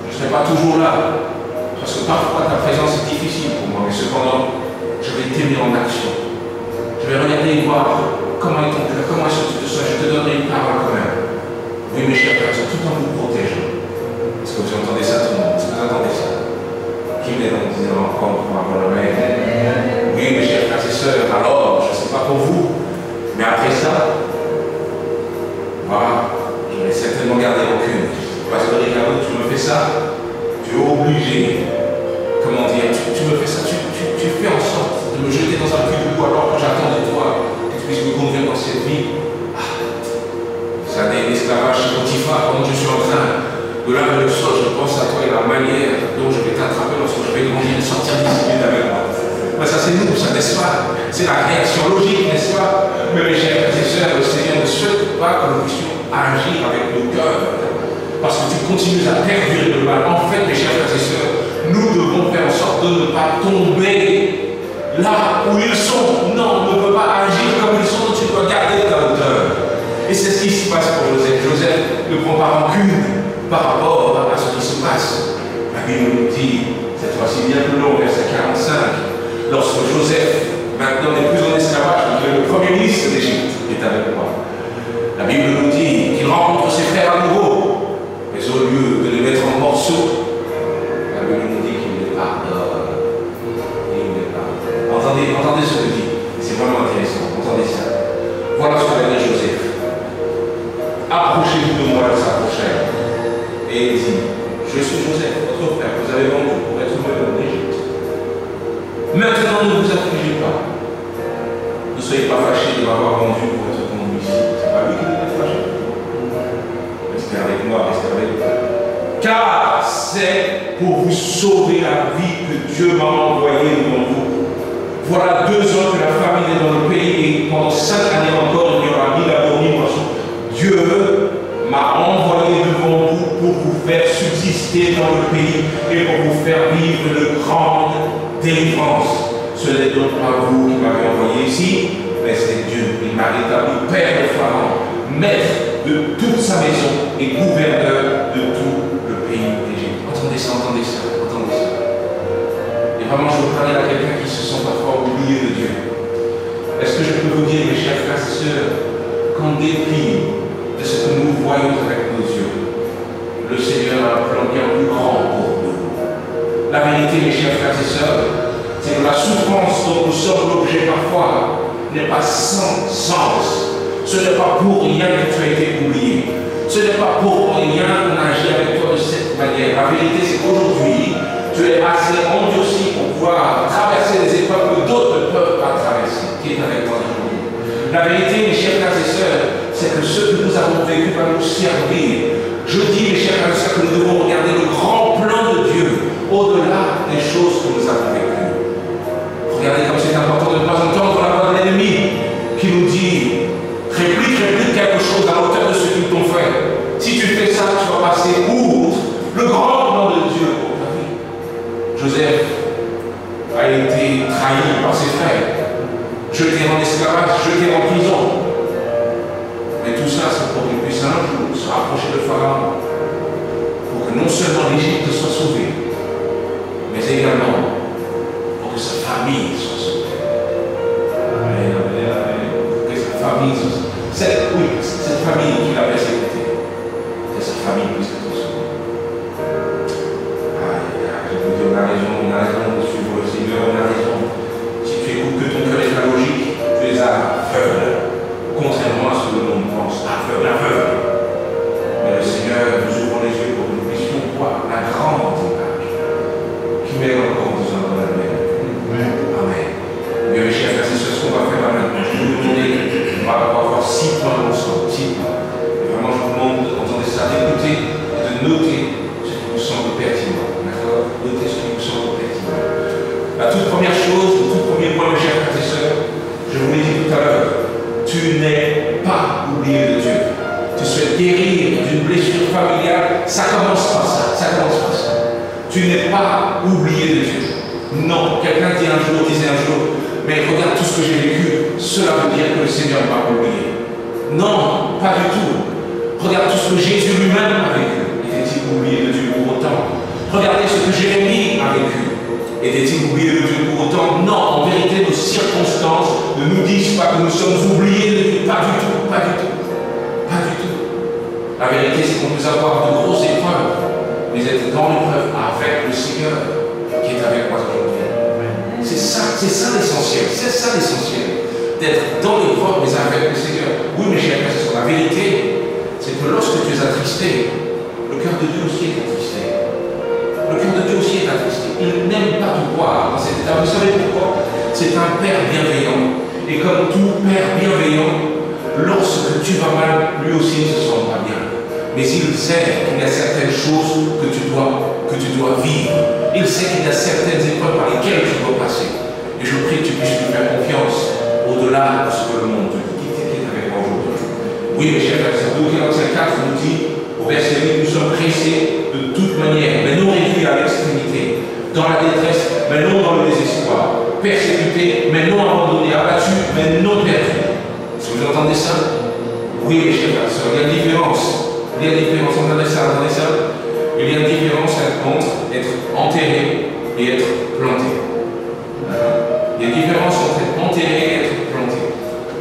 Je ne serai pas toujours là, parce que parfois ta présence est difficile pour moi, mais cependant, je vais t'aimer en action. Je vais regarder et voir comment est ton cœur, comment est-ce que tu te sens, je te donnerai une parole quand même. Oui, mes chers frères, tout en vous protégeant. Est-ce que vous entendez ça, tout le monde? Est-ce que vous entendez ça? Qui m'aide en disant encore pour avoir le mail? Oui, mes chers frères et sœurs, alors, je ne sais pas pour vous, mais après ça, voilà, je vais certainement garder aucune. Parce que Ricardo, tu me fais ça, tu es obligé, comment dire, tu me fais ça, tu fais en sorte de me jeter dans un puits de bois alors que j'attends de toi que tu puisses me conduire dans cette vie. Ça n'est l'esclavage chez Potiphar, quand je suis en train de laver le sol, je pense à toi et la manière dont je vais t'attraper lorsque je vais grandir et sortir d'ici avec moi. Mais ça c'est nous, ça n'est-ce pas? C'est la réaction logique, n'est-ce pas? Mais mes chers frères et sœurs, le Seigneur ne souhaite pas que nous puissions agir avec nos cœurs. Parce que tu continues à perdurer le mal. En fait, mes chers frères et sœurs, nous devons faire en sorte de ne pas tomber là où ils sont. Non, on ne peut pas agir comme ils sont, tu dois garder ta hauteur. Et c'est ce qui se passe pour Joseph. Joseph ne prend pas rancune par rapport à ce qui se passe. La Bible nous dit, cette fois-ci bien plus long, verset 45, lorsque Joseph, maintenant n'est plus en esclavage, mais le premier ministre d'Égypte est avec moi. La Bible nous dit qu'il rencontre ses frères à nouveau, mais au lieu de les mettre en morceaux, la Bible nous dit qu'il les pardonne. Il les pardonne. Entendez ce que dit. C'est vraiment intéressant. Entendez ça. Voilà ce que va dire Joseph. Approchez-vous de moi, il s'approchait. Et il dit, je suis Joseph, votre frère, vous avez vendu pour être mené en Égypte. Maintenant, ne vous affligez pas. Ne soyez pas fâchés de m'avoir vendu pour être conduit ici. C'est pas lui qui devait être fâché. Restez avec moi, restez avec moi. Car c'est pour vous sauver la vie que Dieu m'a envoyé devant vous. Voilà 2 ans que la famine est dans le pays et pendant 5 années encore, il n'y aura ni labeur ni moisson. Dieu m'a envoyé devant vous pour vous faire subsister dans le pays et pour vous faire vivre de grandes délivrances. Ce n'est donc pas vous qui m'avez envoyé ici, mais c'est Dieu. Il m'a établi père de Pharaon, maître de toute sa maison et gouverneur de tout le pays d'Égypte. Entendez ça, entendez ça, entendez ça. Et vraiment, je veux parler à quelqu'un qui se sent parfois oublié de Dieu. Est-ce que je peux vous dire, mes chers frères et sœurs, qu'en dépit de ce que nous voyons avec nos yeux, le Seigneur a un plan bien plus grand pour nous. La vérité, mes chers frères et sœurs, c'est que la souffrance dont nous sommes l'objet parfois n'est pas sans sens. Ce n'est pas pour rien que tu as été oublié. Ce n'est pas pour rien qu'on agit avec toi de cette manière. La vérité, c'est qu'aujourd'hui, tu es assez endurci pour pouvoir traverser les épreuves que d'autres ne peuvent pas traverser. Qui est avec moi aujourd'hui? La vérité, mes chers frères et sœurs, c'est que ce que nous avons vécu va nous servir. Je dis, mes chers frères et sœurs, que nous devons regarder le grand plan de Dieu au-delà des choses que nous avons vécues. Regardez comme c'est important de ne pas entendre la voix de l'ennemi qui nous dit réplique quelque chose à l'auteur de ce qu'ils t'ont fait. Si tu fais ça, tu vas passer outre le grand plan de Dieu pour ta vie. Joseph a été trahi par ses frères, jeté en esclavage, jeté en prison. Mais tout ça, c'est pour qu'il puisse un jour se rapprocher de Pharaon, pour que non seulement l'Égypte soit sauvée, mais également pour que sa famille soit sauvée. Amen, amen, amen. Pour que sa famille soit sauvée. Cette famille qui l'a persécuté, que sa famille puisse être sauvée. Je vous dis, on a raison de suivre le Seigneur, on a raison. Si tu écoutes que ton cœur est la logique, tu es aveugle. Contrairement à ce que le monde pense, aveugle. Mais le Seigneur nous ouvre les yeux pour que nous puissions voir la grande image qui met encore besoin dans la mer. Amen. Mais mes chers frères et sœurs, ce qu'on va faire maintenant, je vais vous demander, on va avoir 6 points ensemble, 6 points. Et vraiment, je vous demande d'entendre ça, d'écouter et de noter ce qui vous semble pertinent. D'accord? Notez ce qui vous semble pertinent. La toute première chose, le tout premier point, mes chers frères et sœurs, je vous l'ai dit tout à l'heure, tu n'es pas oublié de Dieu. Tu souhaites guérir d'une blessure familiale, ça commence par ça, Tu n'es pas oublié de Dieu. Non, quelqu'un disait un jour, mais regarde tout ce que j'ai vécu, cela veut dire que le Seigneur m'a oublié. Non, pas du tout. Regarde tout ce que Jésus lui-même a vécu. Était-il oublié de Dieu pour autant? Regardez ce que Jérémie a vécu. Était-il oublié de Dieu pour autant? Non, en vérité, nos circonstances ne nous disent pas que nous sommes oubliés de Dieu. Pas du tout, pas du tout. Pas du tout. La vérité, c'est qu'on peut avoir de grosses épreuves, mais être dans l'épreuve avec le Seigneur qui est avec moi aujourd'hui. C'est ça l'essentiel. C'est ça l'essentiel. D'être dans l'épreuve, mais avec le Seigneur. Oui, mes chers frères, la vérité, c'est que lorsque tu es attristé, le cœur de Dieu aussi est attristé. Le cœur de Dieu aussi est attristé. Il n'aime pas te voir dans cet état. Vous savez pourquoi? C'est un Père bienveillant. Et comme tout Père bienveillant, lorsque tu vas mal, lui aussi ne se sent pas bien. Mais il sait qu'il y a certaines choses que tu dois vivre. Il sait qu'il y a certaines épreuves par lesquelles tu dois passer. Et je prie que tu puisses lui faire confiance au-delà de ce que le monde te dit. Qui est avec moi aujourd'hui? Oui, mes chers frères, c'est 2 Corinthiens 4 nous dit, au verset 8, nous sommes pressés de toute manière, mais non réduits à l'extrémité, dans la détresse, mais non dans le désespoir, persécutés, mais non abandonnés, abattus, mais non perdus. Est-ce que vous entendez ça? Oui, mes chers frères, il y a une différence. Il y a une différence, entendez ça. Il y a une différence entre être enterré et être planté. Il y a une différence entre être enterré et être planté.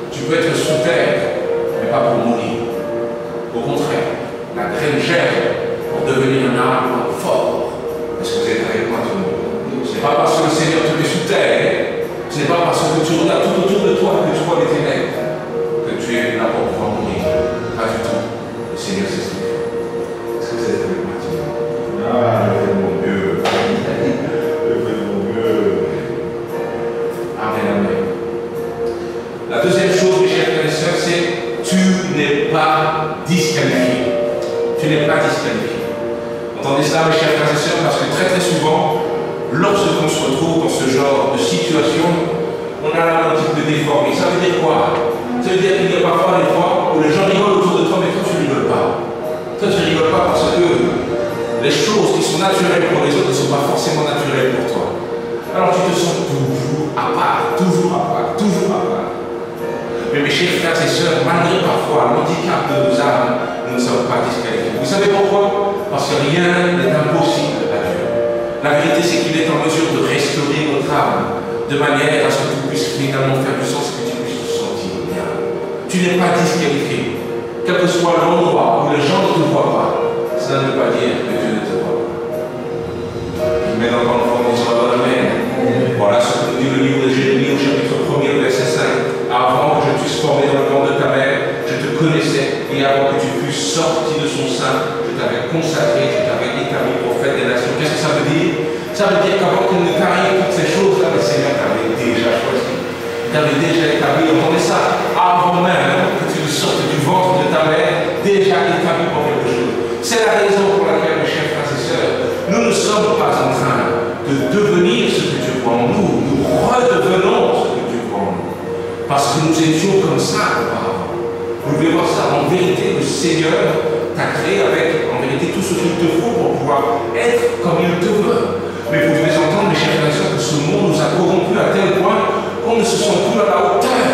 Tu peux être sous terre, mais pas pour mourir. Au contraire, la graine germe pour devenir un arbre fort. Est-ce que vous êtes avec moi tout le monde? Ce n'est pas parce que le Seigneur te met sous terre, ce n'est pas parce que tu regardes tout autour de toi que tu vois les ténèbres que tu es là pour pouvoir mourir. Pas du tout. Le Seigneur sait ce qu'il fait. Est-ce que vous êtes avec moi tout le monde? Ah, je fais de mon mieux. Je fais de mon mieux. Amen, amen. La deuxième chose, mes chers frères et sœurs, c'est tu n'es pas disqualifié. Tu n'es pas disqualifié. Entendez cela, mes chers frères et sœurs, parce que très très souvent, lorsqu'on se retrouve dans ce genre de situation, on a là un petit peu déformé. Ça veut dire quoi? Ça veut dire qu'il y a parfois des fois où les gens rigolent autour de toi, mais toi tu ne rigoles pas. Toi tu ne rigoles pas parce que les choses qui sont naturelles pour les autres ne sont pas forcément naturelles pour toi. Alors tu te sens toujours à part, toujours à part, toujours à part. Mais mes chers frères et sœurs, malgré parfois l'handicap de nos âmes, nous ne sommes pas disqualifiés. Vous savez pourquoi? Parce que rien n'est impossible à Dieu. La vérité, c'est qu'il est en mesure de restaurer notre âme de manière à ce que tu puisses finalement faire du sens, que tu puisses te sentir bien. Tu n'es pas disqualifié. Quel que soit l'endroit où les gens ne te voient pas, cela ne veut pas dire que Dieu ne te voit pas. Je mets encore une fois en disant Amen. Voilà ce que nous dit le livre de Jérémie au chapitre 1er, verset 5. Avant que je puisse former dans le ventre de ta mère, je te connaissais, et avant que tu fusses sorti de son sein, je t'avais consacré, je t'avais établi prophète des nations. Qu'est-ce que ça veut dire? Ça veut dire qu'avant qu'il ne t'arrive toutes ces choses-là, le Seigneur t'avait déjà choisi. T'avait déjà établi. Entendez ça? Avant même que tu ne sortes du ventre de ta mère, déjà établi pour quelque chose. C'est la raison pour laquelle, mes chers frères et sœurs, nous ne sommes pas en train de devenir ce que Dieu voit en nous. Nous redevenons ce que Dieu voit en nous. Parce que nous étions comme ça auparavant. Vous devez voir ça. En vérité, le Seigneur t'a créé avec, en vérité, tout ce qu'il te faut pour pouvoir être comme il te veut. Mais vous devez entendre, mes chers frères et sœurs, que ce monde nous a corrompus à tel point qu'on ne se sent plus à la hauteur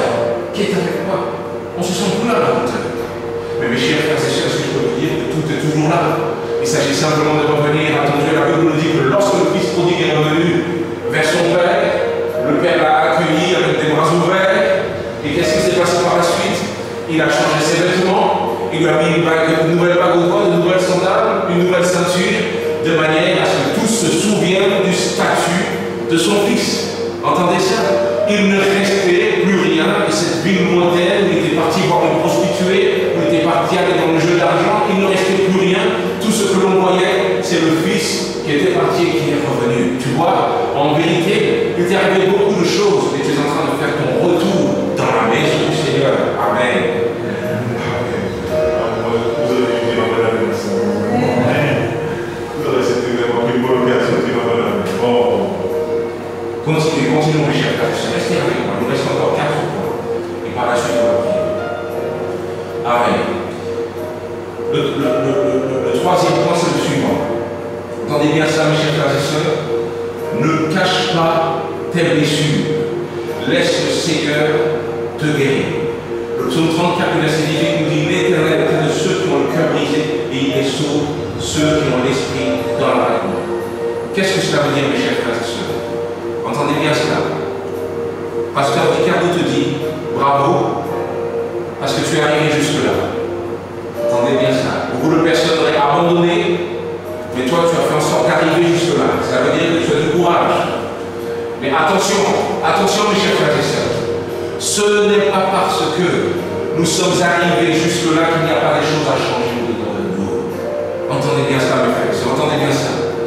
qui est avec moi. On ne se sent plus à la hauteur. Mais mes chers frères et sœurs, ce que je peux vous dire, que tout est toujours là. Il s'agit simplement de revenir à ton Dieu. La Bible nous dit que lorsque le Fils prodigue est revenu vers son Père, le Père l'a accueilli avec des bras ouverts. Et qu'est-ce qui s'est passé par la suite? Il a changé ses vêtements, il lui a mis une nouvelle bague au doigt, de nouvelles sandales, une nouvelle ceinture, de manière à ce que tous se souviennent du statut de son Fils. Entendez ça? Il ne restait plus rien, et cette ville moderne, il était parti voir une prostituée, il était parti aller dans le jeu d'argent, il ne restait plus rien. Tout ce que l'on voyait, c'est le Fils qui était parti et qui est revenu. Tu vois, en vérité, il t'est arrivé beaucoup de choses, et tu es en train de faire ton retour dans la maison du Seigneur. Amen. Continuons, mes chers frères et sœurs. Restez avec moi. Il nous reste encore 4 points. Et par la suite, on va prier. Amen. Le troisième point, c'est le suivant. Entendez bien ça, mes chers frères et sœurs. Ne cache pas tes blessures. Laisse le Seigneur te guérir. Le psaume 34, verset 18 nous dit l'Éternel est de ceux qui ont le cœur brisé et il est sauve ceux qui ont l'esprit dans la raison. Qu'est-ce que cela veut dire, mes chers frères et sœurs? Entendez bien cela. Pasteur Ricardo te dit bravo parce que tu es arrivé jusque-là. Entendez bien ça. Beaucoup de personnes auraient abandonné, mais toi tu as fait en sorte d'arriver jusque-là. Ça veut dire que tu as du courage. Mais attention, attention mes chers frères et sœurs. Ce n'est pas parce que nous sommes arrivés jusque-là qu'il n'y a pas des choses à changer au-dedans de nous. Entendez bien ça mes frères et sœurs. Entendez bien ça.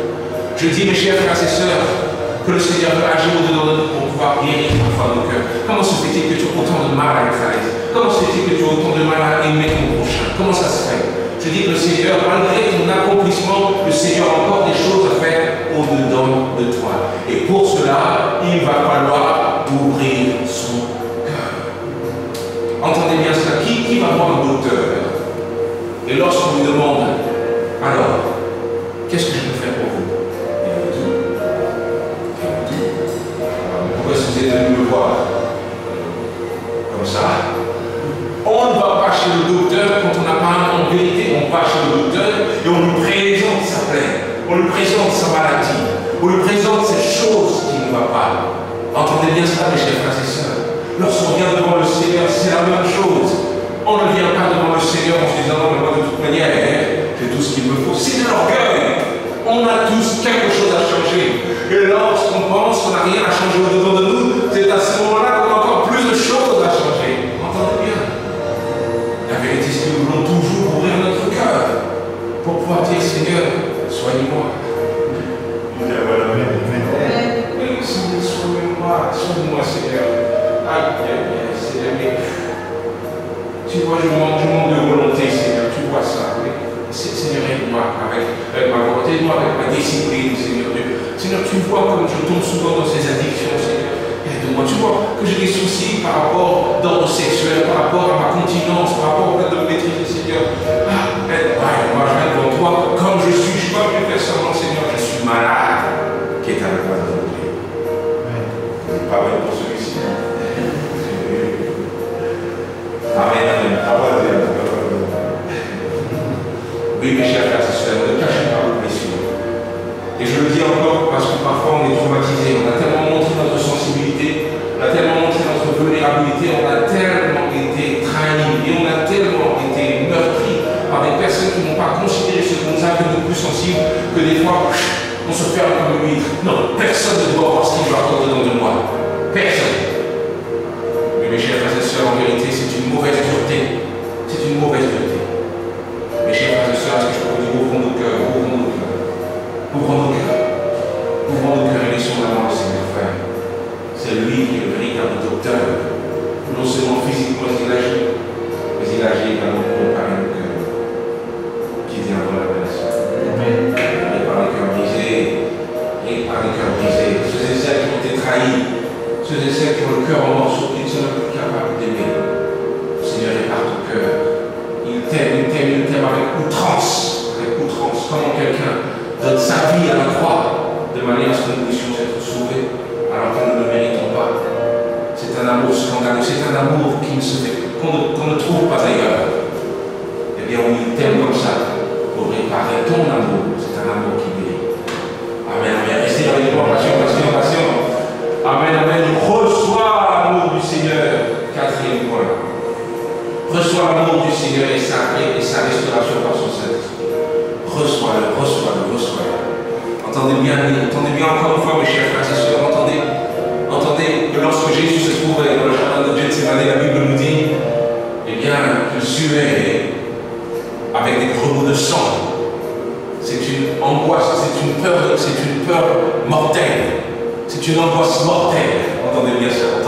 Je dis mes chers frères et sœurs, que le Seigneur veut agir au-dedans de nous pour pouvoir guérir parfois nos cœurs. Comment se fait-il que tu as autant de mal à être à l'aise? Comment se fait-il que tu as autant de mal à aimer ton prochain? Comment ça se fait? Je dis que le Seigneur, malgré ton accomplissement, le Seigneur a encore des choses à faire au-dedans de toi. Et pour cela, il va falloir ouvrir son cœur. Entendez bien cela. Qui va voir un docteur? Et lorsqu'on lui demande, alors, qu'est-ce que je peux faire pour vous? Pourquoi est-ce que vous êtes venu me voir comme ça? On ne va pas chez le docteur quand on n'a pas en vérité. On va chez le docteur et on lui présente sa plaie, on lui présente sa maladie, on lui présente ces choses qui ne vont pas. Entendez bien cela, mes chers frères et sœurs. Lorsqu'on vient devant le Seigneur, c'est la même chose. On ne vient pas devant le Seigneur en se disant non, mais moi de toute manière, j'ai tout ce qu'il me faut. C'est de l'orgueil. On a tous quelque chose à changer. Et lorsqu'on pense qu'on n'a rien à changer au-dedans de nous, c'est à ce moment-là qu'on a encore plus de choses à changer. Entendez bien. La vérité, c'est que nous voulons toujours ouvrir notre cœur pour pouvoir dire Seigneur, soigne-moi. Soigne-moi, soigne-moi, Seigneur. Aïe, Seigneur, mais tu vois, je manque de volonté, Seigneur. Tu vois ça, oui. Seigneur, aide-moi avec ma volonté, aide-moi avec ma discipline, Seigneur Dieu. Seigneur, tu vois comme je tombe souvent dans ces addictions, Seigneur. Aide-moi. Tu vois que j'ai des soucis par rapport d'ordre sexuel, par rapport à ma continence, par rapport au fait de me maîtriser, Seigneur. Aide-moi, aide-moi, je viens devant toi comme je suis. Je ne peux pas plus faire seulement, Seigneur. Je suis malade qui est avec moi aujourd'hui. Pas mal pour celui-ci. Amen, amen. Oui, mes chers frères et sœurs, ne cachez pas vos blessures. Et je le dis dis encore parce que parfois on est traumatisé, on a tellement montré notre sensibilité, on a tellement montré notre vulnérabilité, on a tellement été trahis et on a tellement été meurtris par des personnes qui n'ont pas considéré ce qu'on a de plus sensible que des fois on se ferme comme une huître. Non, personne ne doit voir ce qu'il va avoir dedans de moi. Personne. Mais mes chers frères et sœurs, en vérité, c'est une mauvaise dureté. C'est une mauvaise dureté. Mes chers frères et sœurs, est-ce que je peux vous dire, ouvrons nos cœurs, ouvrons nos cœurs. Ouvrons nos cœurs. Ouvrons nos cœurs et laissons la main au Seigneur, frère. C'est lui qui est le véritable docteur. Non seulement physiquement il agit, mais il agit également pour préparer nos cœurs. Qui dit avant la relation. Amen. Et par les cœurs brisés, et par les cœurs brisés. Ceux et celles qui ont été trahis, ceux et celles qui ont le cœur en morceaux, qui ne sont même plus capables d'aimer. Le Seigneur répare ton cœur. Il t'aime avec outrance. Avec outrance. Comment quelqu'un donne sa vie à la croix de manière à ce que nous puissions être sauvés alors que nous ne le méritons pas. C'est un amour scandaleux. C'est un amour qui qu'on ne trouve pas ailleurs. Eh bien, on il t'aime comme ça pour réparer ton amour. C'est un amour qui guérit. Amen. Amen. Restez avec moi. Passion. Amen. Amen. Reçois l'amour du Seigneur. Quatrième point. Reçois l'amour du Seigneur et sa restauration par son Saint-Esprit. Reçois-le. Entendez bien encore une fois, mes chers frères et sœurs, entendez que lorsque Jésus se trouvait dans le jardin de Gethsémani, la Bible nous dit, eh bien, qu'il suait avec des grenouilles de sang. C'est une angoisse, c'est une peur mortelle. C'est une angoisse mortelle. Entendez bien ça.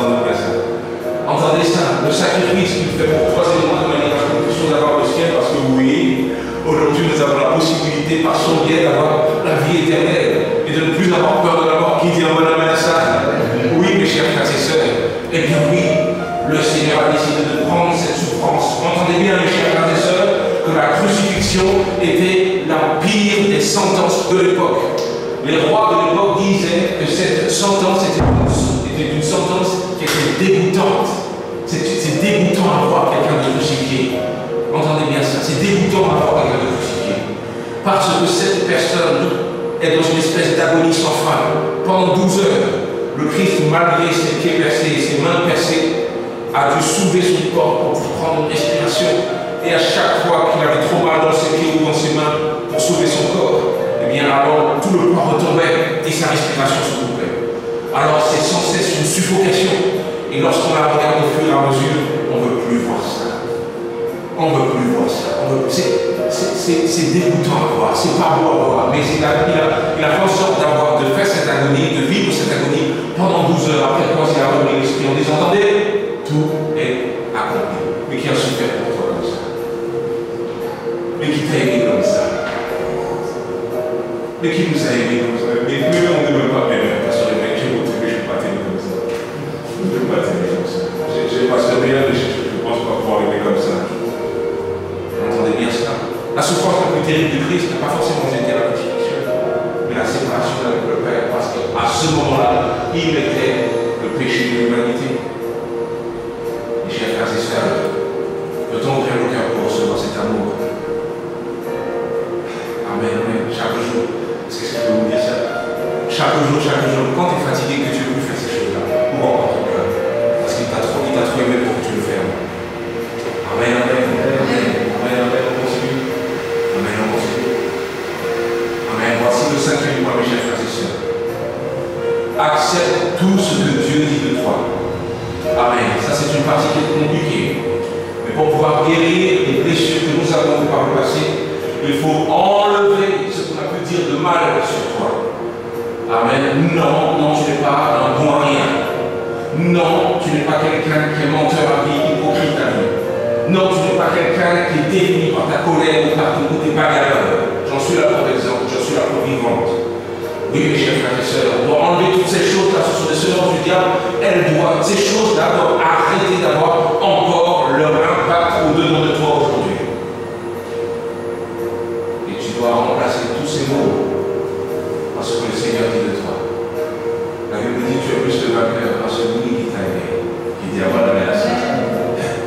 Entendez ça. Le sacrifice qu'il fait pour toi, c'est de manière à ce que nous puissions avoir le ciel, parce que oui, aujourd'hui nous avons la possibilité par son biais d'avoir la vie éternelle et de ne plus avoir peur de la mort. Qui dit en bonne main ça? Oui, mes chers frères et sœurs. Eh bien oui, le Seigneur a décidé de prendre cette souffrance. Entendez bien, mes chers frères et sœurs, que la crucifixion était la pire des sentences de l'époque. Les rois de l'époque disaient que cette sentence était une sentence qui était dégoûtante. C'est dégoûtant à voir quelqu'un de crucifié. Entendez bien ça, c'est dégoûtant à voir quelqu'un de crucifié. Parce que cette personne est dans une espèce d'agonie sans fin. Pendant 12 heures, le Christ, malgré ses pieds percés et ses mains percées, a dû soulever son corps pour prendre une respiration. Et à chaque fois qu'il avait trop mal dans ses pieds ou dans ses mains pour sauver son corps, eh bien alors tout le poids retombait et sa respiration se coupait. Alors c'est sans cesse une suffocation. Et lorsqu'on la regarde au fur et à mesure, on ne veut plus voir ça. C'est dégoûtant à voir, c'est pas beau à voir, mais il a fait en sorte de faire cette agonie, de vivre cette agonie pendant 12 heures. Après quoi, il a remis l'esprit en disant, attendez, tout est accompli. Mais qui a souffert pour toi comme ça? Mais qui t'a aimé comme ça? Mais qui nous a aimé comme ça? Mais on ne veut pas aimer, parce que je ne peux pas t'aimer comme ça. Je ne peux pas t'aimer comme ça. J'ai pas ce rien, je ne pense pas pouvoir aimer comme ça. Entendez bien cela. La souffrance la plus terrible du Christ n'a pas forcément été la crucifixion, mais la séparation avec le Père, parce qu'à ce moment-là, il était le péché de l'humanité. Mes chers frères et sœurs, peut-on ouvrir le cœur pour recevoir cet amour? Amen, amen. Chaque jour, est-ce que je peux vous dire ça? Chaque jour, quand tu es fatigué, que tu ne veux plus faire ces choses-là, ouvre encore ton cœur, parce qu'il t'a trop aimé pour que tu le fasses. Amen, amen. Amen. Voici le cinquième point, mes chers frères et sœurs. Accepte tout ce que Dieu dit de toi. Amen. Ça, c'est une partie qui est compliquée. Mais pour pouvoir guérir les blessures que nous avons par le passé, il faut enlever ce qu'on a pu dire de mal sur toi. Amen. Non, tu n'es pas un bon à rien. Non, tu n'es pas quelqu'un qui est menteur à vie, hypocrite à vie. Non, tu n'es pas quelqu'un qui est défini par ta colère ou par ton côté bagarreur. J'en suis la preuve exemple, j'en suis la preuve vivante. Oui, mes chers frères et sœurs, on doit enlever toutes ces choses-là, ce sont des semences du diable. Ces choses-là doivent arrêter d'avoir encore leur impact au-dedans de toi aujourd'hui. Et tu dois remplacer tous ces mots par ce que le Seigneur dit de toi. La Bible dit que tu es plus que vainqueur par celui qui t'a aimé, qui dit avoir la relation.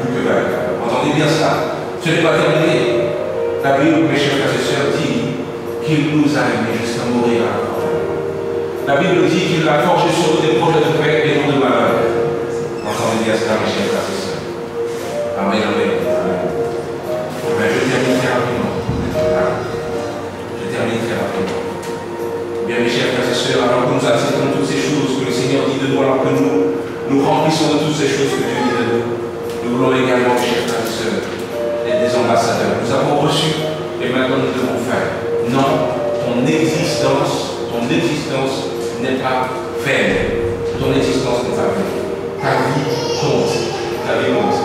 Plus que vainqueur. Entendez bien ça. Ce n'est pas terminé. La Bible, mes chers frères et sœurs, dit qu'il nous a aimés jusqu'à mourir à la croix. La Bible dit qu'il a forgé sur nous des projets de paix et non de malheur. Entendez bien cela, mes chers frères et sœurs. Amen, amen. Amen. Je termine très rapidement. Bien, mes chers frères et sœurs, alors que nous acceptons toutes ces choses que le Seigneur dit de nous, alors que nous remplissons de toutes ces choses que Dieu dit de nous, nous voulons également, mes chers frères et sœurs, être des ambassadeurs. Nous avons reçu et maintenant nous devons faire. Non, ton existence n'est pas vaine. Ton existence n'est pas vaine. Ta vie compte. Ta vie compte.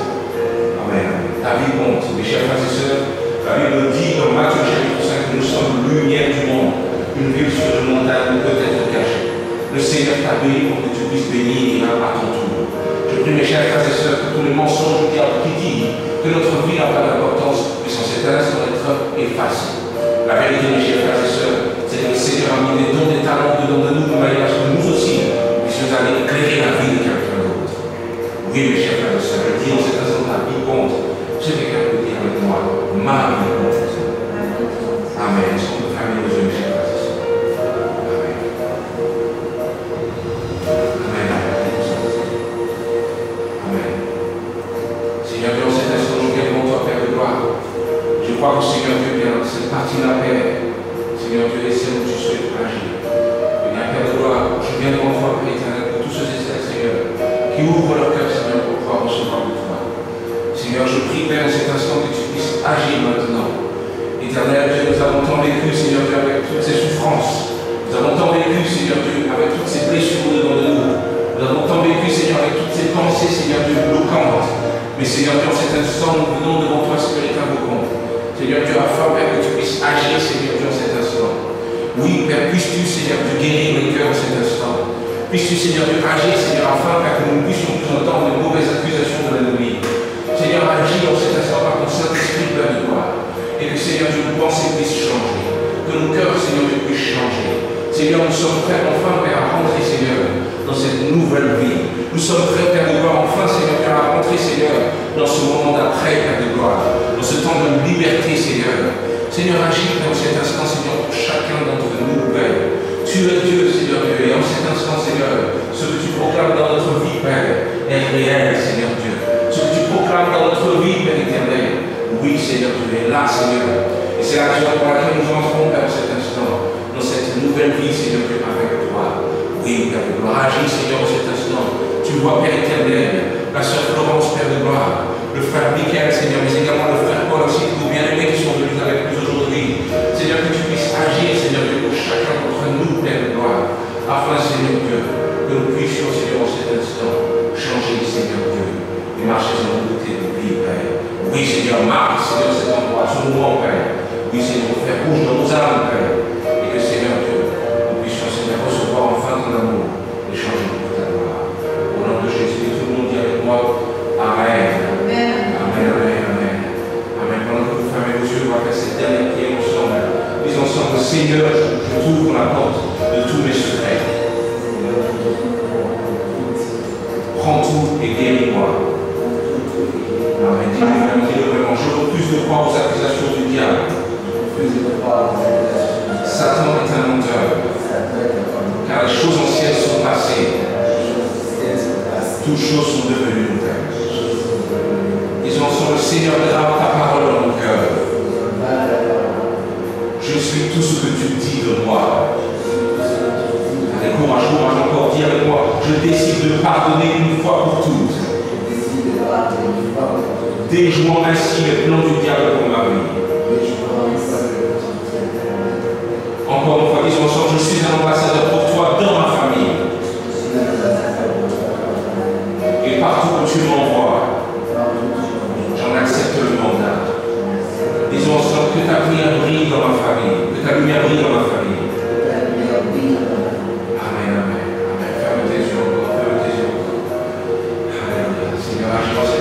Amen. Ta vie compte. Mes chers frères et sœurs, la Bible dit dans Matthieu chapitre 5 que nous sommes lumière du monde. Une ville sur une montagne ne peut être cachée. Le Seigneur t'a béni pour que tu puisses bénir à ton tour. Je prie, mes chers frères et sœurs, que tous les mensonges du diable qui disent que notre vie n'a pas d'importance puissent en cet instant être effacés. La vérité, mes chers frères et sœurs, c'est que le Seigneur a mis des dons, des talents dedans de nous de manière à ce que nous aussi puissions aller éclairer la vie de quelqu'un d'autre. Oui, mes chers frères et sœurs, je dis en cet instant, la vie compte. Je sais quelqu'un peut dire avec moi, ma vie compte. Amen. Est-ce qu'on peut fermer nos yeux, mes chers frères et sœurs? Amen. Amen. Amen. Seigneur Dieu, en cet instant, nous viens toi, Père de gloire. Je crois que Seigneur Dieu, bien, cette partie de la paix, Seigneur Dieu, est celle où tu souhaites agir. Eh bien, Père de gloire, je viens devant toi, Père éternel, pour tous ceux et celles, Seigneur, qui ouvrent leur cœur, Seigneur, pour pouvoir recevoir de toi. Seigneur, je prie, Père, en cet instant, que tu puisses agir maintenant. Éternel Dieu, nous avons tant vécu, Seigneur Dieu, avec toutes ces souffrances. Nous avons tant vécu, Seigneur Dieu, avec toutes ces blessures dedans de nous. Nous avons tant vécu, Seigneur, avec toutes ces pensées, Seigneur Dieu, bloquantes. Mais Seigneur Dieu, en cet instant, nous venons devant toi, Seigneur, et t'invoquons. Seigneur Dieu, afin, Père, que tu puisses agir, Seigneur Dieu, en cet instant. Oui, Père, puisses-tu, Seigneur Dieu, guérir les cœurs en cet instant. Puisses-tu, Seigneur Dieu, agir, Seigneur, afin, Père, que nous puissions plus entendre les mauvaises accusations de l'ennemi. Seigneur, agis en cet instant par ton Saint-Esprit, Père de gloire. Et que, Seigneur Dieu, nos pensées puissent changer. Que nos cœurs, Seigneur Dieu, puissent changer. Seigneur, nous sommes prêts enfin, Père, à rentrer, Seigneur, dans cette nouvelle vie. Nous sommes prêts, Père de gloire, enfin, Seigneur, Père, à rentrer, Seigneur, dans ce moment d'après, Père de gloire. Dans ce temps de liberté, Seigneur. Seigneur, agis dans cet instant, Seigneur, pour chacun d'entre nous, Père. Tu es Dieu, Seigneur Dieu, et en cet instant, Seigneur, ce que tu proclames dans notre vie, Père, est réel, Seigneur Dieu. Ce que tu proclames dans notre vie, Père éternel, oui, Seigneur Dieu, est là, Seigneur. Et c'est la raison pour laquelle nous entrons, Père, en cet instant, dans cette nouvelle vie, Seigneur Dieu, avec toi. Oui, Père de gloire, agis, Seigneur, en cet instant. Tu vois, Père éternel, la sœur Florence, Père de gloire, le frère Michael, Seigneur, mais également le frère Paul aussi, tous nos bien-aimés qui sont venus avec nous aujourd'hui. Seigneur, que tu puisses agir, Seigneur Dieu, pour chacun d'entre nous, Père de gloire, afin, Seigneur Dieu, que nous puissions, Seigneur, en cet instant, changer, Seigneur Dieu, et marcher dans nos côtés de vie, Père. Oui, Seigneur, marque, Seigneur, cet endroit, ce moment, Père. Oui, Seigneur, faire rouge dans nos âmes, Père. Et que, Seigneur Dieu, nous puissions, Seigneur, recevoir enfin ton amour et changer pour ta gloire. Au nom de Jésus, tout le monde dit avec moi, Amen. Amen, amen, amen. Amen. Pendant que vous fermez vos yeux, on va faire cette dernière prière ensemble. Dis ensemble, Seigneur, je t'ouvre la porte de tous mes secrets. Prends tout et guéris-moi. Amen. Dis-le vraiment. Je refuse de croire aux accusations du diable. Satan est un menteur. Car les choses anciennes sont passées. Toutes choses sont devenues nouvelles. Disons ensemble, le Seigneur grave ta parole dans mon cœur. Je suis tout ce que tu dis de moi. Avec courage, encore, dis avec moi, je décide de pardonner une fois pour toutes. Déjouant ainsi les plans du diable pour ma vie. Encore une fois, disons ensemble, je suis un ambassadeur pour toi dans ma famille. Et partout où tu m'envoies, j'en accepte le mandat. Disons ensemble que ta lumière brille dans ma famille, que ta lumière brille dans ma famille.